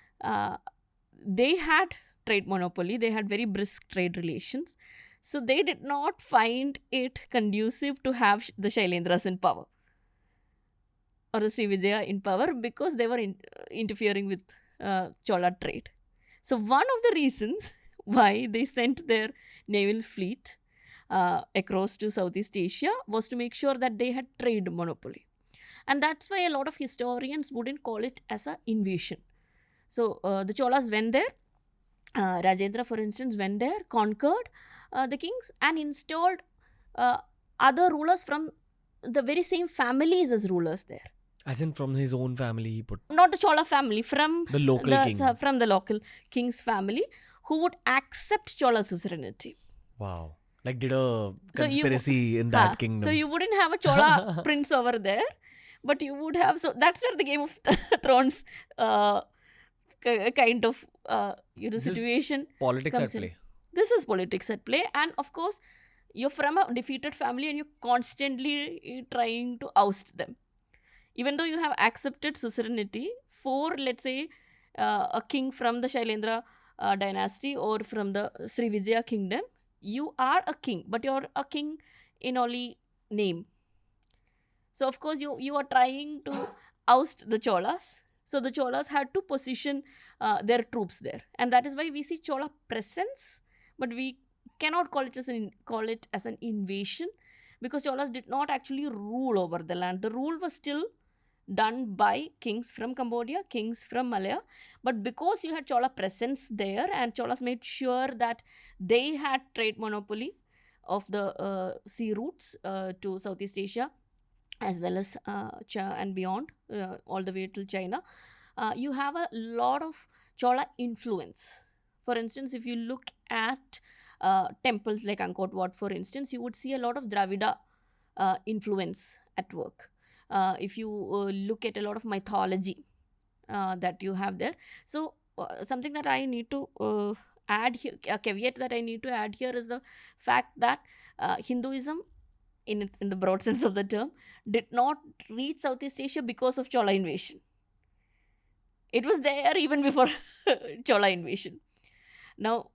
B: they had trade monopoly, they had very brisk trade relations, so they did not find it conducive to have the Shailendras in power or the Srivijaya in power, because they were interfering with Chola trade. So one of the reasons why they sent their naval fleet across to Southeast Asia was to make sure that they had trade monopoly. And that's why a lot of historians wouldn't call it as an invasion. So the Cholas went there. Rajendra, for instance, went there, conquered the kings, and installed other rulers from the very same families as rulers there.
A: As in from his own family, he put...
B: Not the Chola family, from
A: the local king.
B: From the local king's family, who would accept Chola suzerainty.
A: Wow. Like did a conspiracy in that kingdom.
B: So you wouldn't have a Chola prince over there, but you would have... So that's where the Game of Thrones kind of situation
A: politics
B: comes
A: at play.
B: This is politics at play. And of course, you're from a defeated family and you're constantly trying to oust them. Even though you have accepted suzerainty for, let's say, a king from the Shailendra dynasty or from the Srivijaya kingdom, you are a king, but you're a king in only name. So of course you are trying to oust the Cholas. So the Cholas had to position their troops there, and that is why we see Chola presence, but we cannot call it as an invasion, because Cholas did not actually rule over the land. The rule was still done by kings from Cambodia, kings from Malaya, but because you had Chola presence there, and Cholas made sure that they had trade monopoly of the sea routes to Southeast Asia, as well as and beyond, all the way to China, you have a lot of Chola influence. For instance, if you look at temples like Angkor Wat, for instance, you would see a lot of Dravida influence at work. If you look at a lot of mythology that you have there. So something that I need to add here, a caveat that I need to add here, is the fact that Hinduism, in the broad sense of the term, did not reach Southeast Asia because of Chola invasion. It was there even before Chola invasion. Now,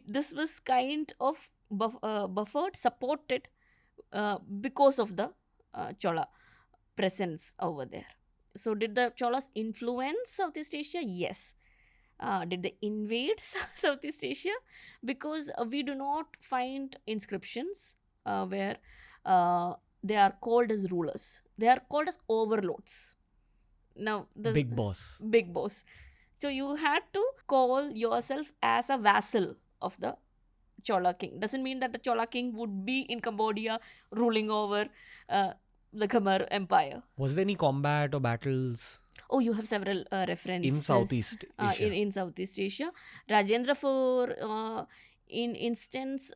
B: this was kind of buffered, supported because of the Chola presence over there. So did the Cholas influence Southeast Asia? Yes. Did they invade Southeast Asia? Because we do not find inscriptions where they are called as rulers. They are called as overlords. Now, the
A: big boss.
B: So you had to call yourself as a vassal of the Chola king. Doesn't mean that the Chola king would be in Cambodia ruling over the Khmer Empire.
A: Was there any combat or battles?
B: Oh, you have several references.
A: In Southeast Asia.
B: In Southeast Asia. Rajendra, for in instance,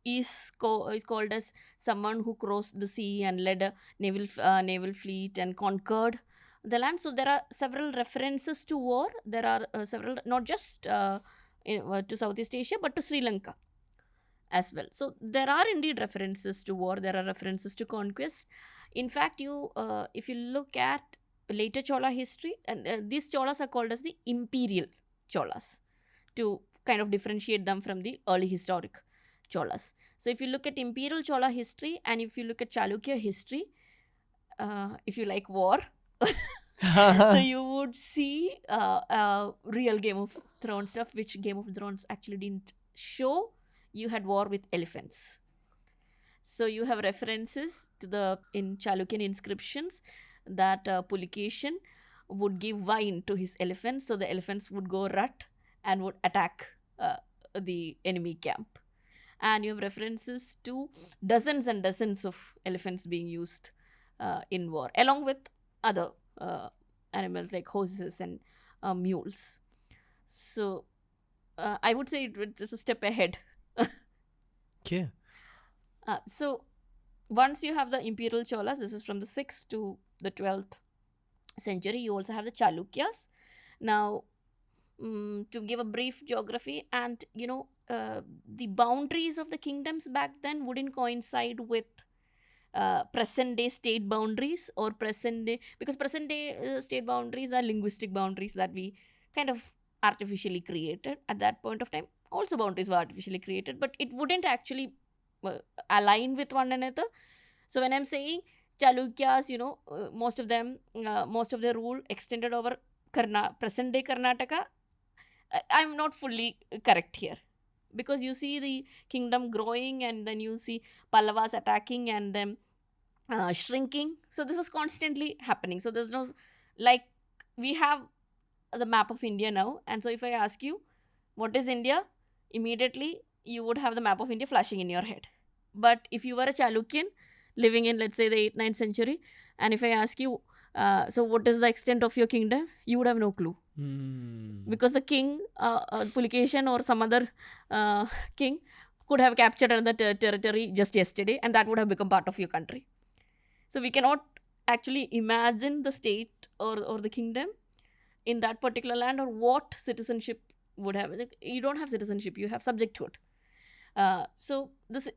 B: is called as someone who crossed the sea and led a naval fleet and conquered the land. So there are several references to war. There are several, not just to Southeast Asia, but to Sri Lanka as well. So there are indeed references to war. There are references to conquest. In fact, if you look at later Chola history, and these Cholas are called as the imperial Cholas to kind of differentiate them from the early historic Cholas. So if you look at imperial Chola history, and if you look at Chalukya history, if you like war, so you would see real Game of Thrones stuff, which Game of Thrones actually didn't show. You had war with elephants. So you have references to in Chalukyan inscriptions that Pulakeshin would give wine to his elephants, so the elephants would go rut and would attack the enemy camp. And you have references to dozens and dozens of elephants being used in war, along with other animals like horses and mules. So I would say it's just a step ahead.
A: Okay.
B: So once you have the imperial Cholas, this is from the 6th to the 12th century. You also have the Chalukyas. Now, to give a brief geography, and the boundaries of the kingdoms back then wouldn't coincide with present day state boundaries, or present day, because present day state boundaries are linguistic boundaries that we kind of artificially created at that point of time. Also boundaries were artificially created, but it wouldn't actually align with one another. So when I'm saying Chalukyas, most of them, most of their rule extended over present day Karnataka, I'm not fully correct here, because you see the kingdom growing, and then you see Pallavas attacking and then shrinking. So this is constantly happening. So there's no, like, we have the map of India now, and so if I ask you what is India, immediately you would have the map of India flashing in your head. But if you were a Chalukyan living in, let's say, the 8th, 9th century, and if I ask you, so what is the extent of your kingdom, you would have no clue. Because the king, Pulakeshin or some other king, could have captured another territory just yesterday, and that would have become part of your country. So we cannot actually imagine the state or the kingdom in that particular land, or what citizenship would have. You don't have citizenship, you have subjecthood. So this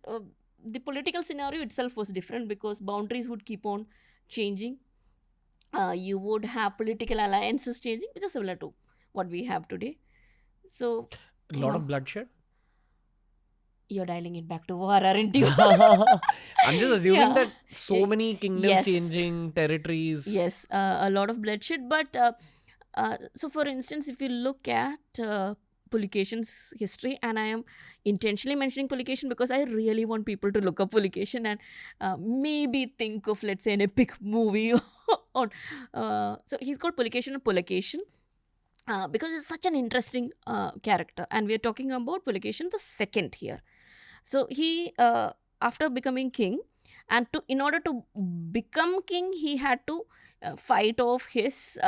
B: the political scenario itself was different, because boundaries would keep on changing. You would have political alliances changing, which is similar to what we have today. So
A: a lot of bloodshed.
B: You're dialing it back to war, aren't you?
A: I'm just assuming that so many kingdoms changing, territories.
B: Yes, a lot of bloodshed. But so for instance, if you look at Pulakeshin's history, and I am intentionally mentioning Pulakeshin because I really want people to look up Pulakeshin and maybe think of, let's say, an epic movie on. So he's called Pulakeshin or Pulakeshin because he's such an interesting character, and we are talking about Pulakeshin II here. So he, after becoming king, and in order to become king, he had to fight off his.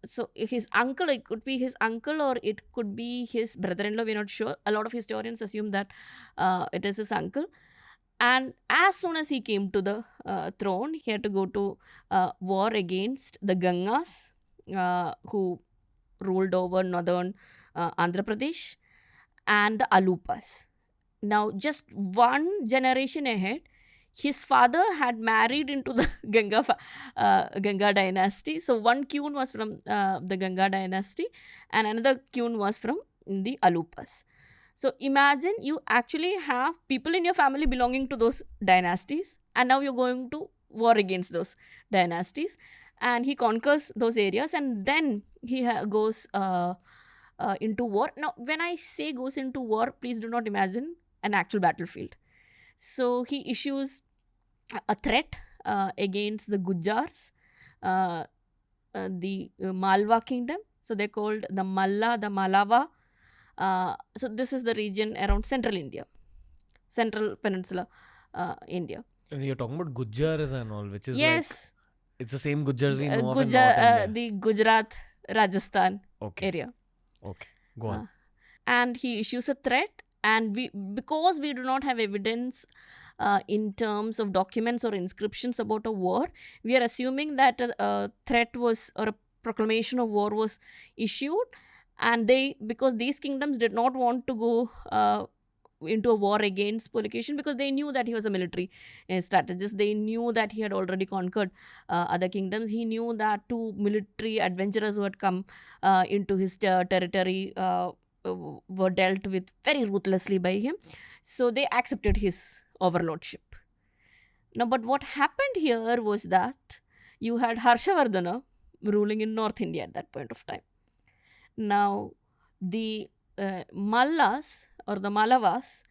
B: So his uncle, it could be his uncle or it could be his brother-in-law, we're not sure. A lot of historians assume that it is his uncle. And as soon as he came to the throne, he had to go to war against the Gangas, who ruled over northern Andhra Pradesh, and the Alupas. Now, just one generation ahead, his father had married into the Ganga dynasty. So one queen was from the Ganga dynasty, and another queen was from the Alupas. So imagine you actually have people in your family belonging to those dynasties, and now you're going to war against those dynasties, and he conquers those areas, and then he goes into war. Now, when I say goes into war, please do not imagine an actual battlefield. So he issues a threat against the Gujars, the Malwa kingdom. So they're called the Malla, the Malava. So this is the region around central India, central peninsula India.
A: And you're talking about Gujars and all, which is
B: yes,
A: like, it's the same Gujars we know of in North India.
B: The Gujarat, Rajasthan area.
A: Okay, go on.
B: And he issues a threat, and because we do not have evidence in terms of documents or inscriptions about a war, we are assuming that a threat was, or a proclamation of war was issued, and because these kingdoms did not want to go into a war against Pulakeshin, because they knew that he was a military strategist. They knew that he had already conquered other kingdoms. He knew that two military adventurers who had come into his territory were dealt with very ruthlessly by him. So they accepted his overlordship. Now, but what happened here was that you had Harshavardhana ruling in North India at that point of time. Now, the Mallas or the Malavas,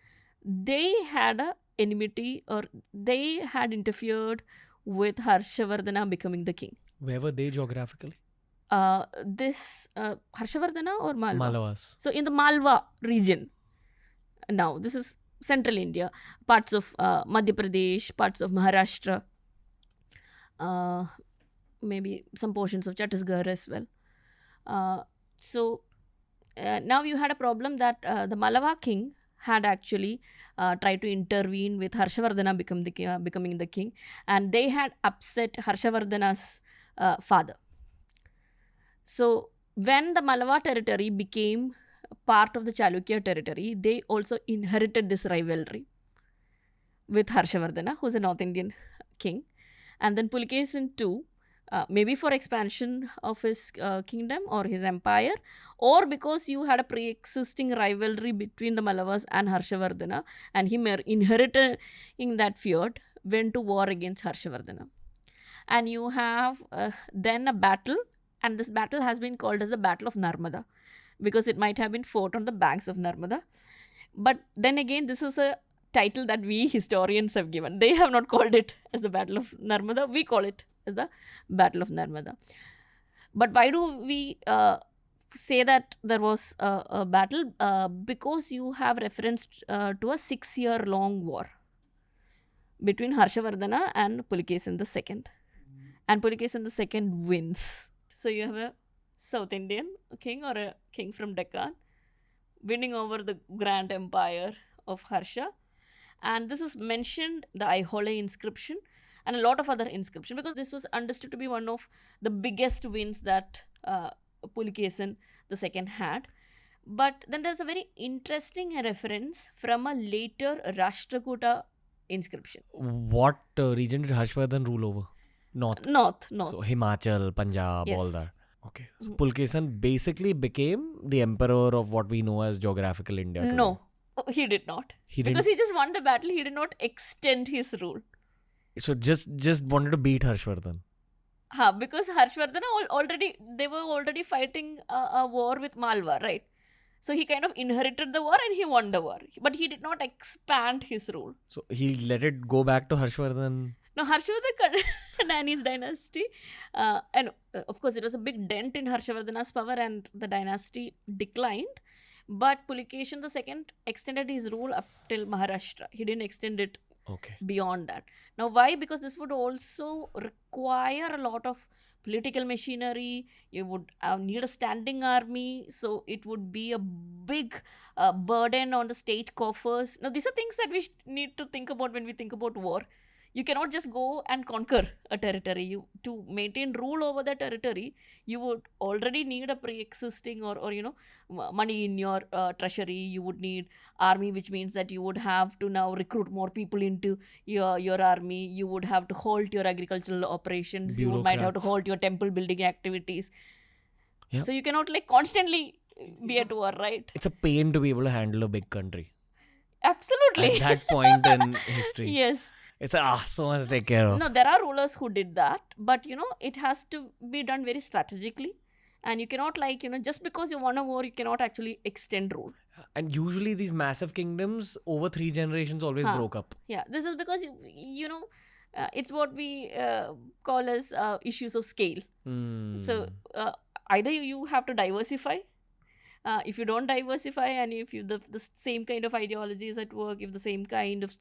B: they had a enmity, or they had interfered with Harshavardhana becoming the king.
A: Where were they geographically?
B: This Harshavardhana or Malwa?
A: Malavas.
B: So in the Malwa region. Now, this is central India, parts of Madhya Pradesh, parts of Maharashtra. uh, maybe some portions of Chhattisgarh as well. So now you had a problem that the Malava king had actually tried to intervene with Harshavardhana becoming the king, and they had upset Harshavardhana's father. So when the Malava territory became part of the Chalukya territory, they also inherited this rivalry with Harshavardhana, who's a North Indian king. And then Pulakeshin II, maybe for expansion of his kingdom or his empire, or because you had a pre-existing rivalry between the Mallavas and Harshavardhana, and him inheriting that feud, went to war against Harshavardhana. And you have then a battle, and this battle has been called as the Battle of Narmada, because it might have been fought on the banks of Narmada. But then again, this is a title that we historians have given. They have not called it as the Battle of Narmada. We call it as the Battle of Narmada. But why do we say that there was a battle? Because you have referenced to a 6-year-long war between Harshavardhana and Pulakeshin II. And Pulakeshin II wins. So you have a South Indian king or a king from Deccan winning over the grand empire of Harsha. And this is mentioned, the Aihole inscription, and a lot of other inscription, because this was understood to be one of the biggest wins that Pulakeshin II had. But then there's a very interesting reference from a later Rashtrakuta inscription.
A: What region did Harshvardhan rule over? North.
B: So
A: Himachal, Punjab,
B: yes.
A: all that. Okay. So Pulakeshin basically became the emperor of what we know as geographical India today.
B: No, he did not. Because he just won the battle, he did not extend his rule.
A: So just wanted to beat Harshvardhan.
B: Because Harshvardhana they were already fighting a war with Malwa, right? So he kind of inherited the war and he won the war. But he did not expand his rule.
A: So he let it go back to Harshvardhan.
B: No, Harshavardhana and his dynasty. And of course, it was a big dent in Harshavardhana's power and the dynasty declined. But Pulakeshin II extended his rule up till Maharashtra. He didn't extend it beyond that. Now, why? Because this would also require a lot of political machinery. You would need a standing army. So it would be a big burden on the state coffers. Now, these are things that we need to think about when we think about war. You cannot just go and conquer a territory. To maintain rule over the territory, you would already need a pre-existing or money in your treasury. You would need army, which means that you would have to now recruit more people into your army. You would have to halt your agricultural operations. You might have to halt your temple building activities. Yep. So you cannot constantly be at war, right?
A: It's a pain to be able to handle a big country.
B: Absolutely.
A: At that point in history.
B: Yes.
A: It's so much to take care of.
B: No, there are rulers who did that, but it has to be done very strategically. And you cannot just because you won a war, you cannot actually extend rule.
A: And usually these massive kingdoms over 3 generations always broke up.
B: Yeah, this is because it's what we call as issues of scale. So either you have to diversify. If you don't diversify and if the same kind of ideology is at work, if the same kind of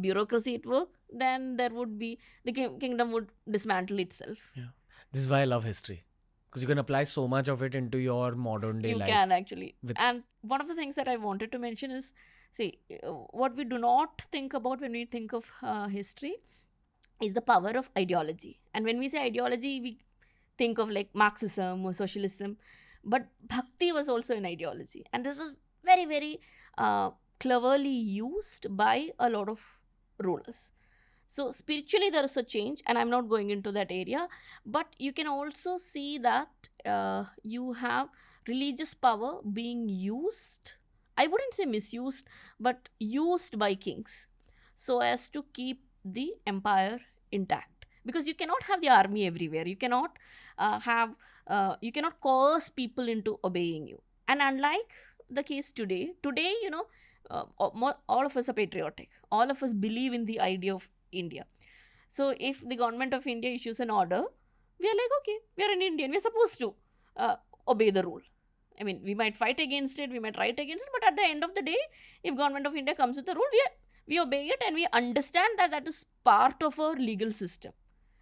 B: bureaucracy at work, then there would be, the kingdom would dismantle itself.
A: Yeah. This is why I love history. Because you can apply so much of it into your modern day life.
B: You can actually. And one of the things that I wanted to mention is, what we do not think about when we think of history is the power of ideology. And when we say ideology, we think of Marxism or socialism. But bhakti was also an ideology. And this was very, very cleverly used by a lot of rulers. So spiritually there is a change, and I'm not going into that area. But you can also see that you have religious power being used. I wouldn't say misused, but used by kings so as to keep the empire intact. Because you cannot have the army everywhere. You cannot you cannot coerce people into obeying you. And unlike the case today, all of us are patriotic. All of us believe in the idea of India. So if the government of India issues an order, we are like, okay, we are an Indian. We are supposed to obey the rule. I mean, we might fight against it, we might write against it, but at the end of the day, if government of India comes with a rule, we obey it, and we understand that is part of our legal system.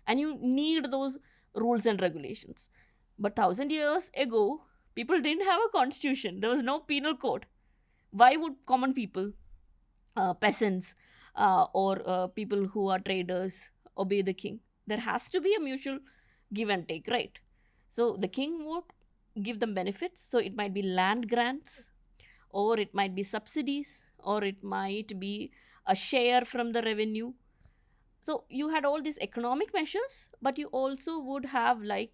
B: and you need those rules and regulations. But 1,000 years ago, people didn't have a constitution. There was no penal code. Why would common people, peasants, or people who are traders obey the king? There has to be a mutual give and take, right? So the king would give them benefits. So it might be land grants, or it might be subsidies, or it might be a share from the revenue. So you had all these economic measures, but you also would have like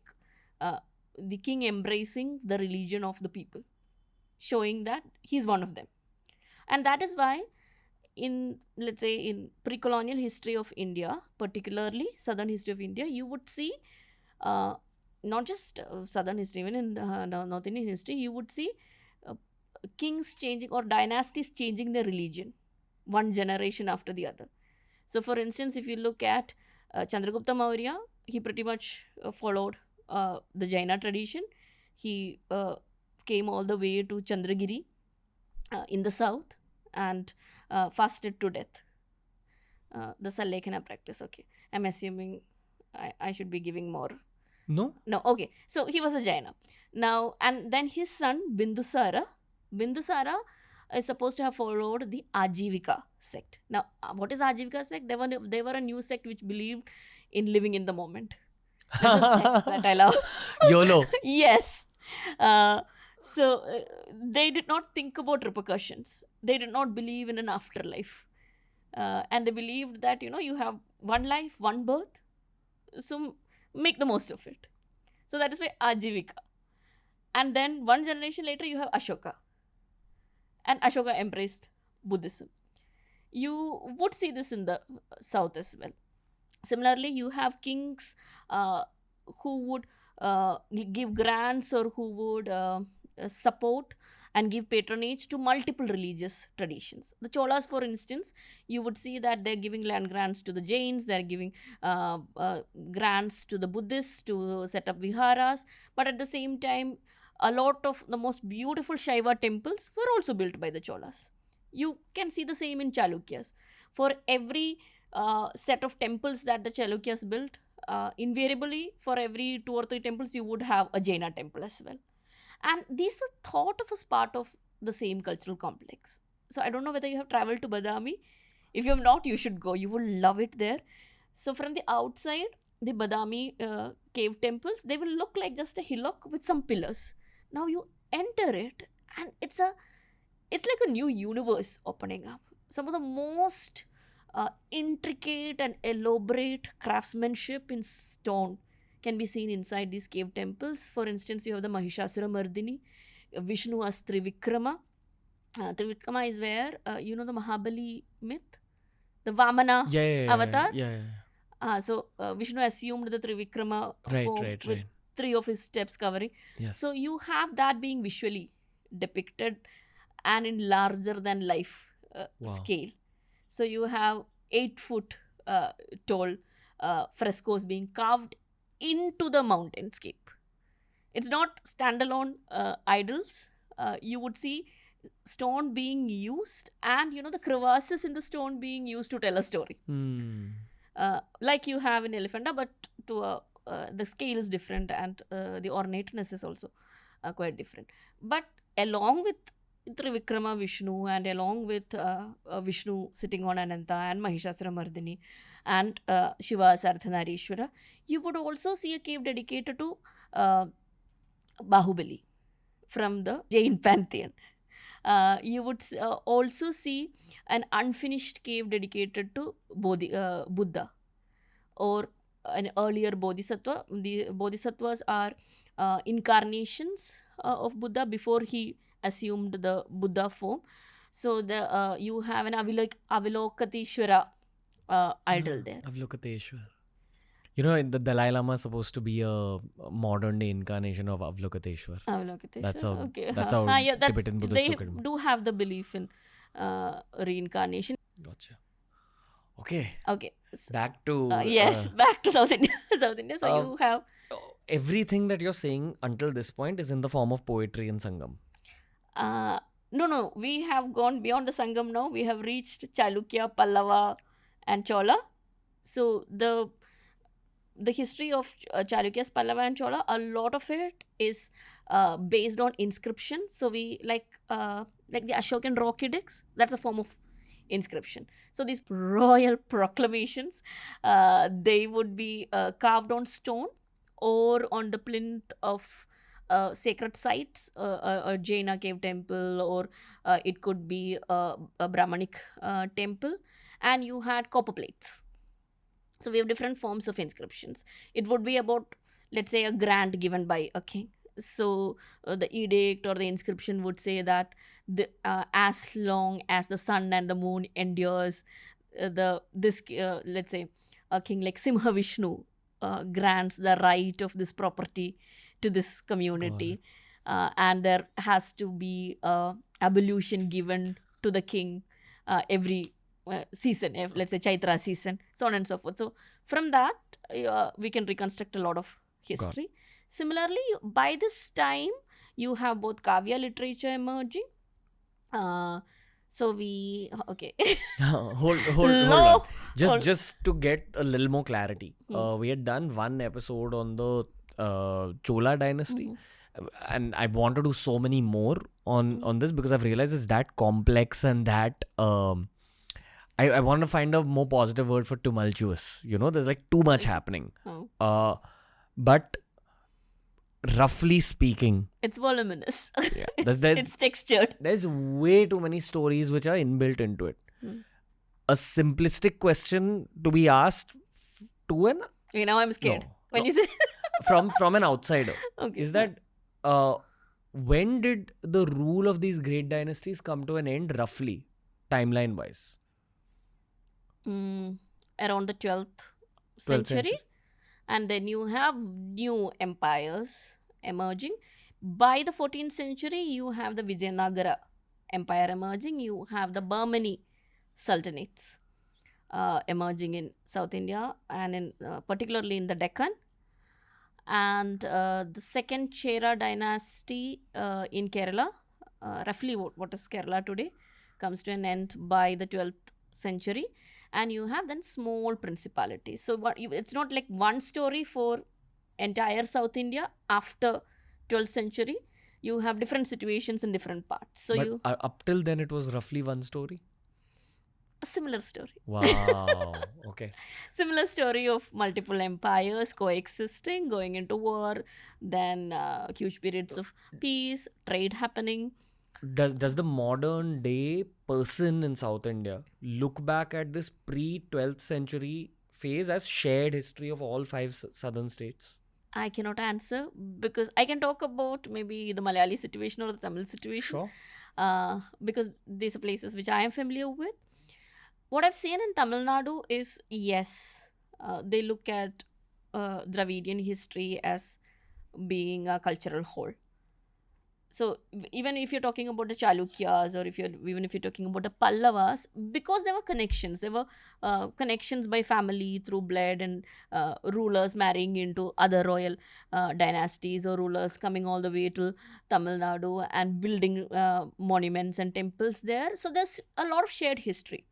B: uh, the king embracing the religion of the people, showing that he's one of them. And that is why in, let's say, in pre-colonial history of India, particularly southern history of India, you would see uh, not just southern history, even in North Indian history, you would see uh, kings changing or dynasties changing their religion one generation after the other. So, for instance, if you look at Chandragupta Maurya, he pretty much followed the Jaina tradition. He came all the way to Chandragiri in the south and fasted to death. The Sallekkhana practice, okay. I'm assuming I should be giving more.
A: No?
B: No, okay. So he was a Jaina. Now, and then his son, Bindusara is supposed to have followed the Ajivika sect. Now, what is Ajivika sect? They were a new sect which believed in living in the moment. That's a sect that I love.
A: YOLO.
B: Yes. So they did not think about repercussions. They did not believe in an afterlife. And they believed that, you have one life, one birth. So make the most of it. So that is why Ajivika. And then one generation later, you have Ashoka. And Ashoka embraced Buddhism. You would see this in the south as well. Similarly, you have kings who would give grants or who would support and give patronage to multiple religious traditions. The Cholas, for instance, you would see that they're giving land grants to the Jains, they're giving grants to the Buddhists to set up viharas, but at the same time, a lot of the most beautiful Shaiva temples were also built by the Cholas. You can see the same in Chalukyas. For every set of temples that the Chalukyas built, invariably for every 2 or 3 temples, you would have a Jaina temple as well. And these were thought of as part of the same cultural complex. So I don't know whether you have traveled to Badami. If you have not, you should go. You will love it there. So from the outside, the Badami cave temples, they will look like just a hillock with some pillars. Now you enter it, and it's like a new universe opening up. Some of the most intricate and elaborate craftsmanship in stone can be seen inside these cave temples. For instance, you have the Mahishasura Mardini, Vishnu as Trivikrama. Trivikrama is where, the Mahabali myth, the Vamana avatar. So Vishnu assumed the Trivikrama form with 3 of his steps covering.
A: Yes.
B: So you have that being visually depicted and in larger than life scale. So you have 8-foot tall frescoes being carved into the mountainscape. It's not standalone idols. You would see stone being used, and the crevasses in the stone being used to tell a story. Like you have in Elephanta, but to the scale is different, and the ornateness is also quite different. But along with Trivikrama Vishnu, and along with Vishnu sitting on Ananta and Mahishasura Mardini and Shiva as Ardhanarishwara, you would also see a cave dedicated to Bahubali from the Jain pantheon. You would also see an unfinished cave dedicated to Buddha or an earlier Bodhisattva. The Bodhisattvas are incarnations of Buddha before he assumed the Buddha form. So you have an Avalokiteshvara idol there.
A: Avalokiteshvara. The Dalai Lama is supposed to be a modern day incarnation of Avalokiteshvara.
B: Avalokiteshvara.
A: That's how Tibetan Buddhists
B: they
A: look at him.
B: do have the belief in reincarnation.
A: Gotcha. Okay.
B: Back
A: to
B: South India. So you have
A: everything that you're saying until this point is in the form of poetry and Sangam.
B: No. We have gone beyond the Sangam now. We have reached Chalukya, Pallava, and Chola. So the history of Chalukyas, Pallava and Chola, a lot of it is based on inscription. So we like the Ashokan rock edicts, that's a form of inscription. So these royal proclamations, they would be carved on stone or on the plinth of sacred sites, a Jaina cave temple, or it could be a Brahmanic temple, and you had copper plates. So we have different forms of inscriptions. It would be about, let's say, a grant given by a king. So the edict or the inscription would say that as long as the sun and the moon endures, let's say a king like Simha Vishnu grants the right of this property to this community, and there has to be ablution given to the king every season, let's say Chaitra season, so on and so forth. So from that, we can reconstruct a lot of history. Similarly, by this time, you have both Kavya literature emerging. So we okay.
A: hold on. Just to get a little more clarity, we had done one episode on the Chola dynasty, and I want to do so many more on this because I've realized it's that complex and that I want to find a more positive word for tumultuous. There's like too much happening. But roughly speaking,
B: it's voluminous.
A: Yeah,
B: it's textured.
A: There's way too many stories which are inbuilt into it. A simplistic question to be asked to an...
B: now I'm scared. You say...
A: from an outsider.
B: Okay.
A: Is that... when did the rule of these great dynasties come to an end, roughly, timeline-wise?
B: Around the 12th century. And then you have new empires emerging. By the 14th century, you have the Vijayanagara Empire emerging. You have the Bahmani Sultanates emerging in South India and particularly in the Deccan. And the second Chera dynasty in Kerala, roughly what is Kerala today, comes to an end by the 12th century. And you have then small principalities. So it's not like one story for entire South India after 12th century. You have different situations in different parts. So
A: up till then it was roughly one story?
B: A similar story.
A: Wow. Okay.
B: Similar story of multiple empires coexisting, going into war, then huge periods of peace, trade happening.
A: Does the modern day person in South India look back at this pre-12th century phase as shared history of all 5 southern states?
B: I cannot answer because I can talk about maybe the Malayali situation or the Tamil situation.
A: Sure.
B: Because these are places which I am familiar with. What I've seen in Tamil Nadu is, yes, they look at Dravidian history as being a cultural whole. So even if you're talking about the Chalukyas or even if you're talking about the Pallavas, because there were connections by family through blood and rulers marrying into other royal dynasties or rulers coming all the way to Tamil Nadu and building monuments and temples there. So there's a lot of shared history.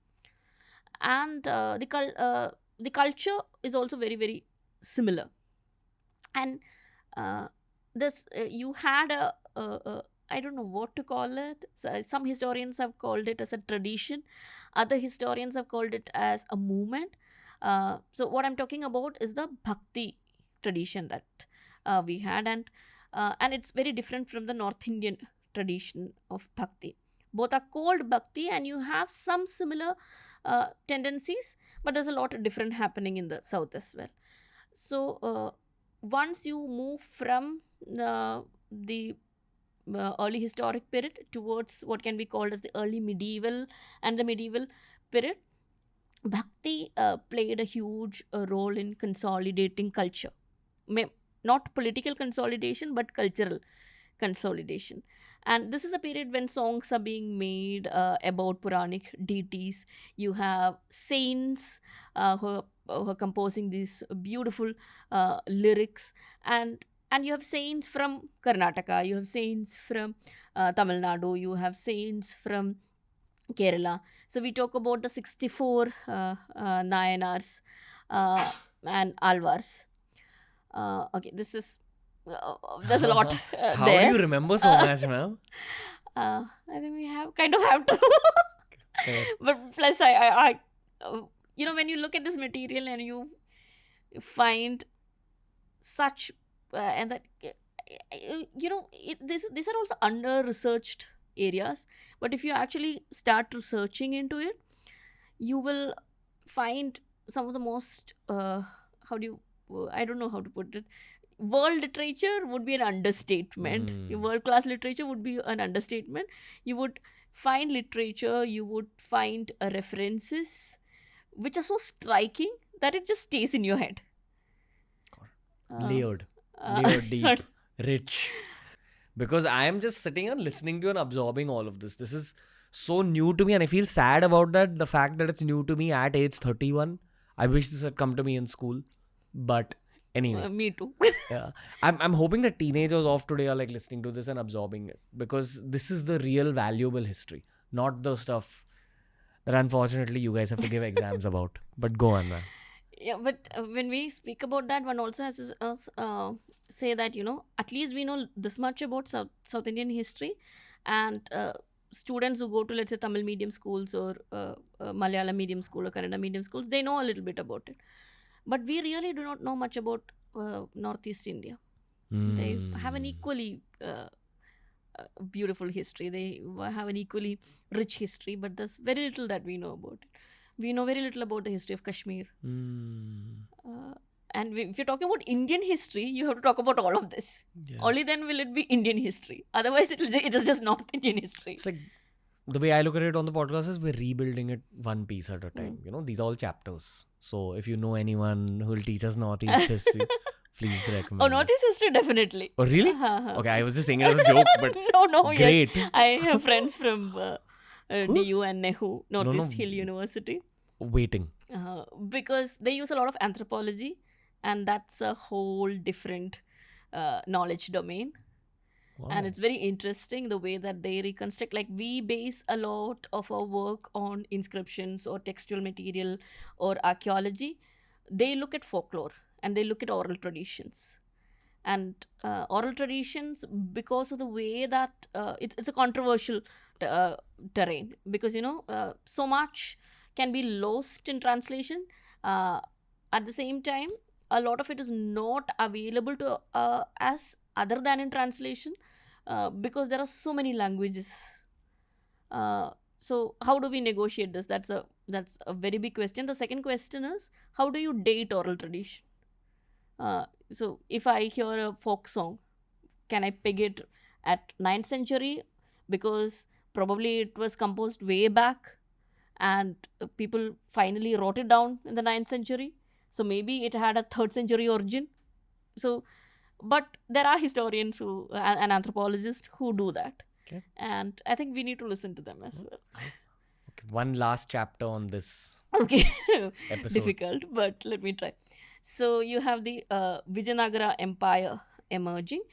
B: And the culture is also very, very similar. And you had I don't know what to call it. So some historians have called it as a tradition. Other historians have called it as a movement. So what I'm talking about is the bhakti tradition that we had. And it's very different from the North Indian tradition of bhakti. Both are called bhakti and you have some similar tendencies, but there's a lot of different happening in the south as well. So once you move from the early historic period towards what can be called as the early medieval and the medieval period, bhakti played a huge role in consolidating culture. Not political consolidation, but cultural consolidation. And this is a period when songs are being made about Puranic deities. You have saints who are composing these beautiful lyrics, and you have saints from Karnataka, you have saints from Tamil Nadu, you have saints from Kerala. So we talk about the 64 Nayanars and Alvars. Okay, this is there's a lot
A: How
B: there.
A: do you remember so much, ma'am?
B: I think we have to.
A: Correct.
B: But plus, I when you look at this material and you find such and that these are also under researched areas, but if you actually start researching into it, you will find some of the most how do you I don't know how to put it. World literature would be an understatement. World class literature would be an understatement. You would find literature, you would find references which are so striking that it just stays in your head.
A: Layered, deep, rich. Because I am just sitting and listening to and absorbing all of this. This is so new to me, and I feel sad about that. The fact that it's new to me at age 31. I wish this had come to me in school. But anyway.
B: Me too.
A: Yeah. I'm hoping that teenagers of today are like listening to this and absorbing it. Because this is the real valuable history. Not the stuff that unfortunately you guys have to give exams about. But go on, man.
B: Yeah, but when we speak about that, one also has to say that, at least we know this much about South Indian history, and students who go to, let's say, Tamil medium schools or Malayalam medium school or Kannada medium schools, they know a little bit about it. But we really do not know much about Northeast India. They have an equally beautiful history. They have an equally rich history, but there's very little that we know about it. We know very little about the history of Kashmir. And if you're talking about Indian history, you have to talk about all of this. Yeah. Only then will it be Indian history. Otherwise, it is just North Indian history.
A: It's like, the way I look at it on the podcast is we're rebuilding it one piece at a time. These are all chapters. So if you know anyone who will teach us Northeast history, please recommend.
B: Oh, Northeast history, definitely.
A: Oh, really? Okay, I was just saying it as a joke, but
B: no,
A: great.
B: Yes. I have friends from DU and Nehu, Northeast Hill University.
A: Waiting.
B: Because they use a lot of anthropology, and that's a whole different knowledge domain. Wow. And it's very interesting the way that they reconstruct. Like, we base a lot of our work on inscriptions or textual material or archaeology. They look at folklore and they look at oral traditions. And oral traditions, because of the way that it's a controversial terrain, because so much can be lost in translation. At the same time, a lot of it is not available to us other than in translation, because there are so many languages. So how do we negotiate this? That's a very big question. The second question is, how do you date oral tradition? So if I hear a folk song, can I peg it at 9th century? Because probably it was composed way back and people finally wrote it down in the 9th century. So maybe it had a 3rd century origin. So, but there are historians and anthropologists who do that. Okay. And I think we need to listen to them as well.
A: Okay. One last chapter on this.
B: Okay.
A: Episode.
B: Difficult, but let me try. So you have the Vijayanagara Empire emerging,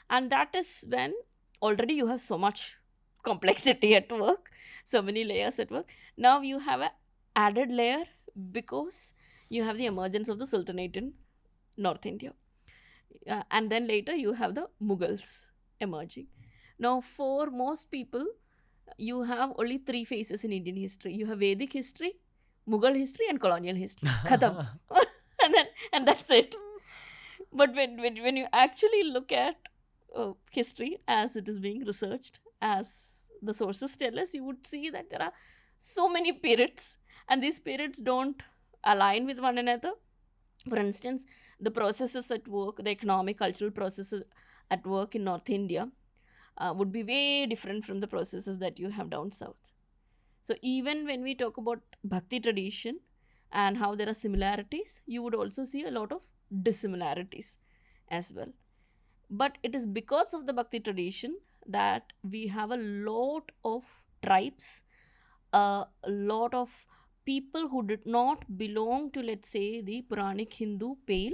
B: and that is when already you have so much complexity at work, so many layers at work. Now you have an added layer because you have the emergence of the Sultanate in North India. And then later you have the Mughals emerging. Now, for most people, you have only 3 phases in Indian history. You have Vedic history, Mughal history, and colonial history. Khatam. and that's it. But when you actually look at history as it is being researched, as the sources tell us, you would see that there are so many periods, and these periods don't align with one another. For instance, the processes at work, the economic, cultural processes at work in North India would be way different from the processes that you have down south. So even when we talk about Bhakti tradition and how there are similarities, you would also see a lot of dissimilarities as well. But it is because of the Bhakti tradition that we have a lot of tribes, a lot of people who did not belong to, let's say, the Puranic Hindu pale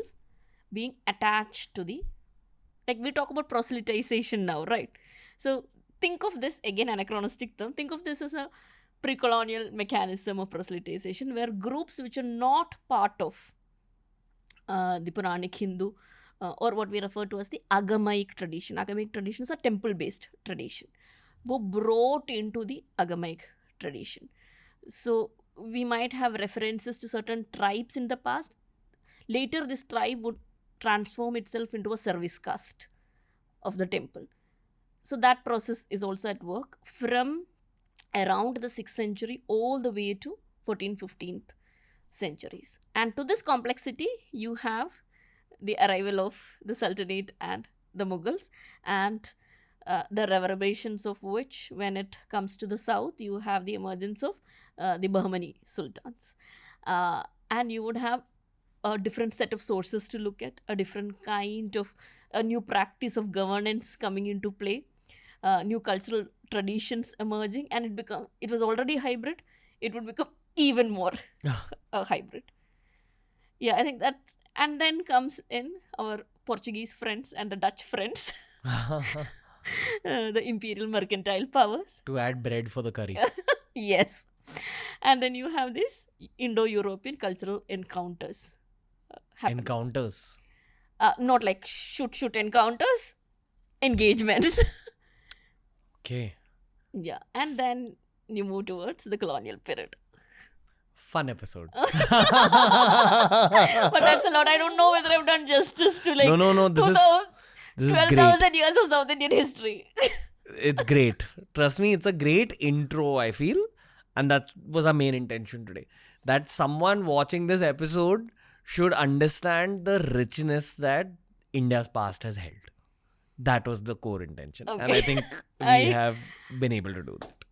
B: being attached to the, like we talk about proselytization now, right? So think of this, again, anachronistic term, think of this as a pre-colonial mechanism of proselytization where groups which are not part of the Puranic Hindu or what we refer to as the Agamaic tradition. Agamaic tradition is a temple-based tradition. Were brought into the Agamaic tradition. So we might have references to certain tribes in the past. Later, this tribe would transform itself into a service caste of the temple. So that process is also at work from around the 6th century all the way to 14th, 15th centuries. And to this complexity, you have the arrival of the Sultanate and the Mughals, and the reverberations of which, when it comes to the south, you have the emergence of the Bahmani sultans. And you would have a different set of sources to look at, a different kind of a new practice of governance coming into play, new cultural traditions emerging, and it was already hybrid. It would become even more a hybrid. Yeah, I think that, and then comes in our Portuguese friends and the Dutch friends, the imperial mercantile powers.
A: To add bread for the curry.
B: Yes. And then you have these Indo-European cultural encounters happening.
A: Encounters.
B: Not like shoot encounters, engagements.
A: Okay.
B: Yeah. And then you move towards the colonial period.
A: Fun episode.
B: But that's a lot. I don't know whether I've done justice to like
A: No. This is great.
B: 12,000 years of South Indian history.
A: It's great. Trust me, it's a great intro, I feel. And that was our main intention today. That someone watching this episode should understand the richness that India's past has held. That was the core intention.
B: Okay.
A: And I think we have been able to do that.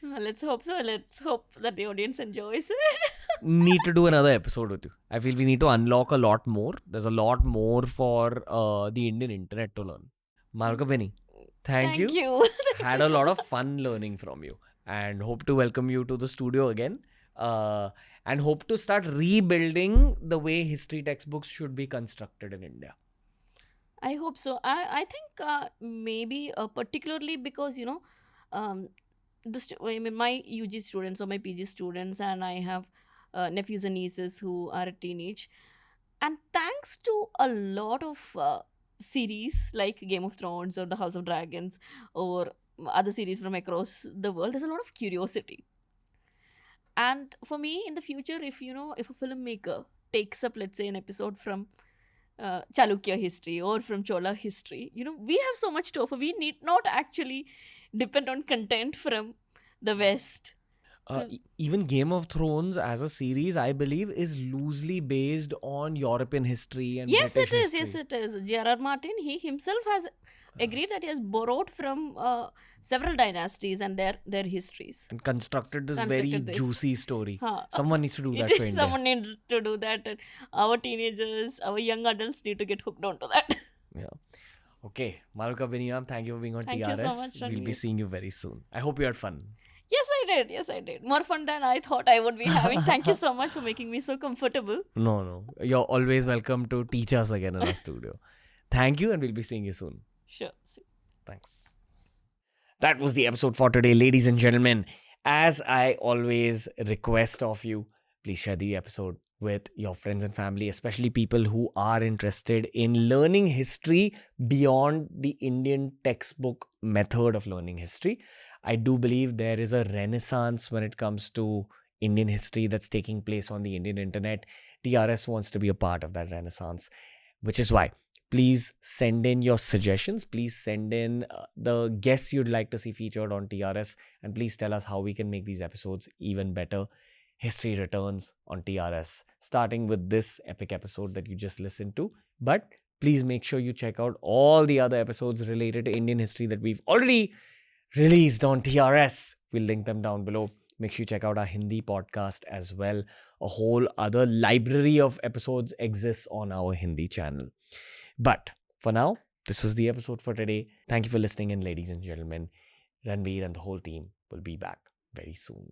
B: Let's hope so. Let's hope that the audience enjoys it.
A: Need to do another episode with you. I feel we need to unlock a lot more. There's a lot more for the Indian internet to learn. Malavika Binny, thank you. Had a lot of fun learning from you. And hope to welcome you to the studio again. And hope to start rebuilding the way history textbooks should be constructed in India.
B: I hope so. I think maybe particularly because, my UG students or my PG students, and I have nephews and nieces who are at teenage. And thanks to a lot of series like Game of Thrones or The House of Dragons or other series from across the world, there's a lot of curiosity. And for me, in the future, if a filmmaker takes up, let's say, an episode from Chalukya history or from Chola history, we have so much to offer. We need not actually depend on content from the West.
A: Even Game of Thrones as a series, I believe, is loosely based on European history and
B: Yes,
A: British
B: it is.
A: history.
B: Yes, it is. J.R.R. Martin, he himself has agreed that he has borrowed from several dynasties and their histories.
A: And constructed this very juicy story. Someone needs to do that for India.
B: Someone needs to do that. And our teenagers, our young adults need to get hooked onto that.
A: Yeah. Okay. Malavika Binny, thank you for being on
B: Thank
A: TRS.
B: you so much,
A: We'll be
B: Ranveer.
A: seeing you very soon. I hope you had fun.
B: Yes, I did. More fun than I thought I would be having. Thank you so much for making me so comfortable.
A: No. You're always welcome to teach us again in our studio. Thank you, and we'll be seeing you soon.
B: Sure.
A: Thanks. That was the episode for today, ladies and gentlemen. As I always request of you, please share the episode with your friends and family, especially people who are interested in learning history beyond the Indian textbook method of learning history. I do believe there is a renaissance when it comes to Indian history that's taking place on the Indian internet. TRS wants to be a part of that renaissance, which is why please send in your suggestions. Please send in the guests you'd like to see featured on TRS, and please tell us how we can make these episodes even better. History returns on TRS, starting with this epic episode that you just listened to. But please make sure you check out all the other episodes related to Indian history that we've already released on TRS. We'll link them down below. Make sure you check out our Hindi podcast as well. A whole other library of episodes exists on our Hindi channel. But for now, this was the episode for today. Thank you for listening in, ladies and gentlemen. Ranveer and the whole team will be back very soon.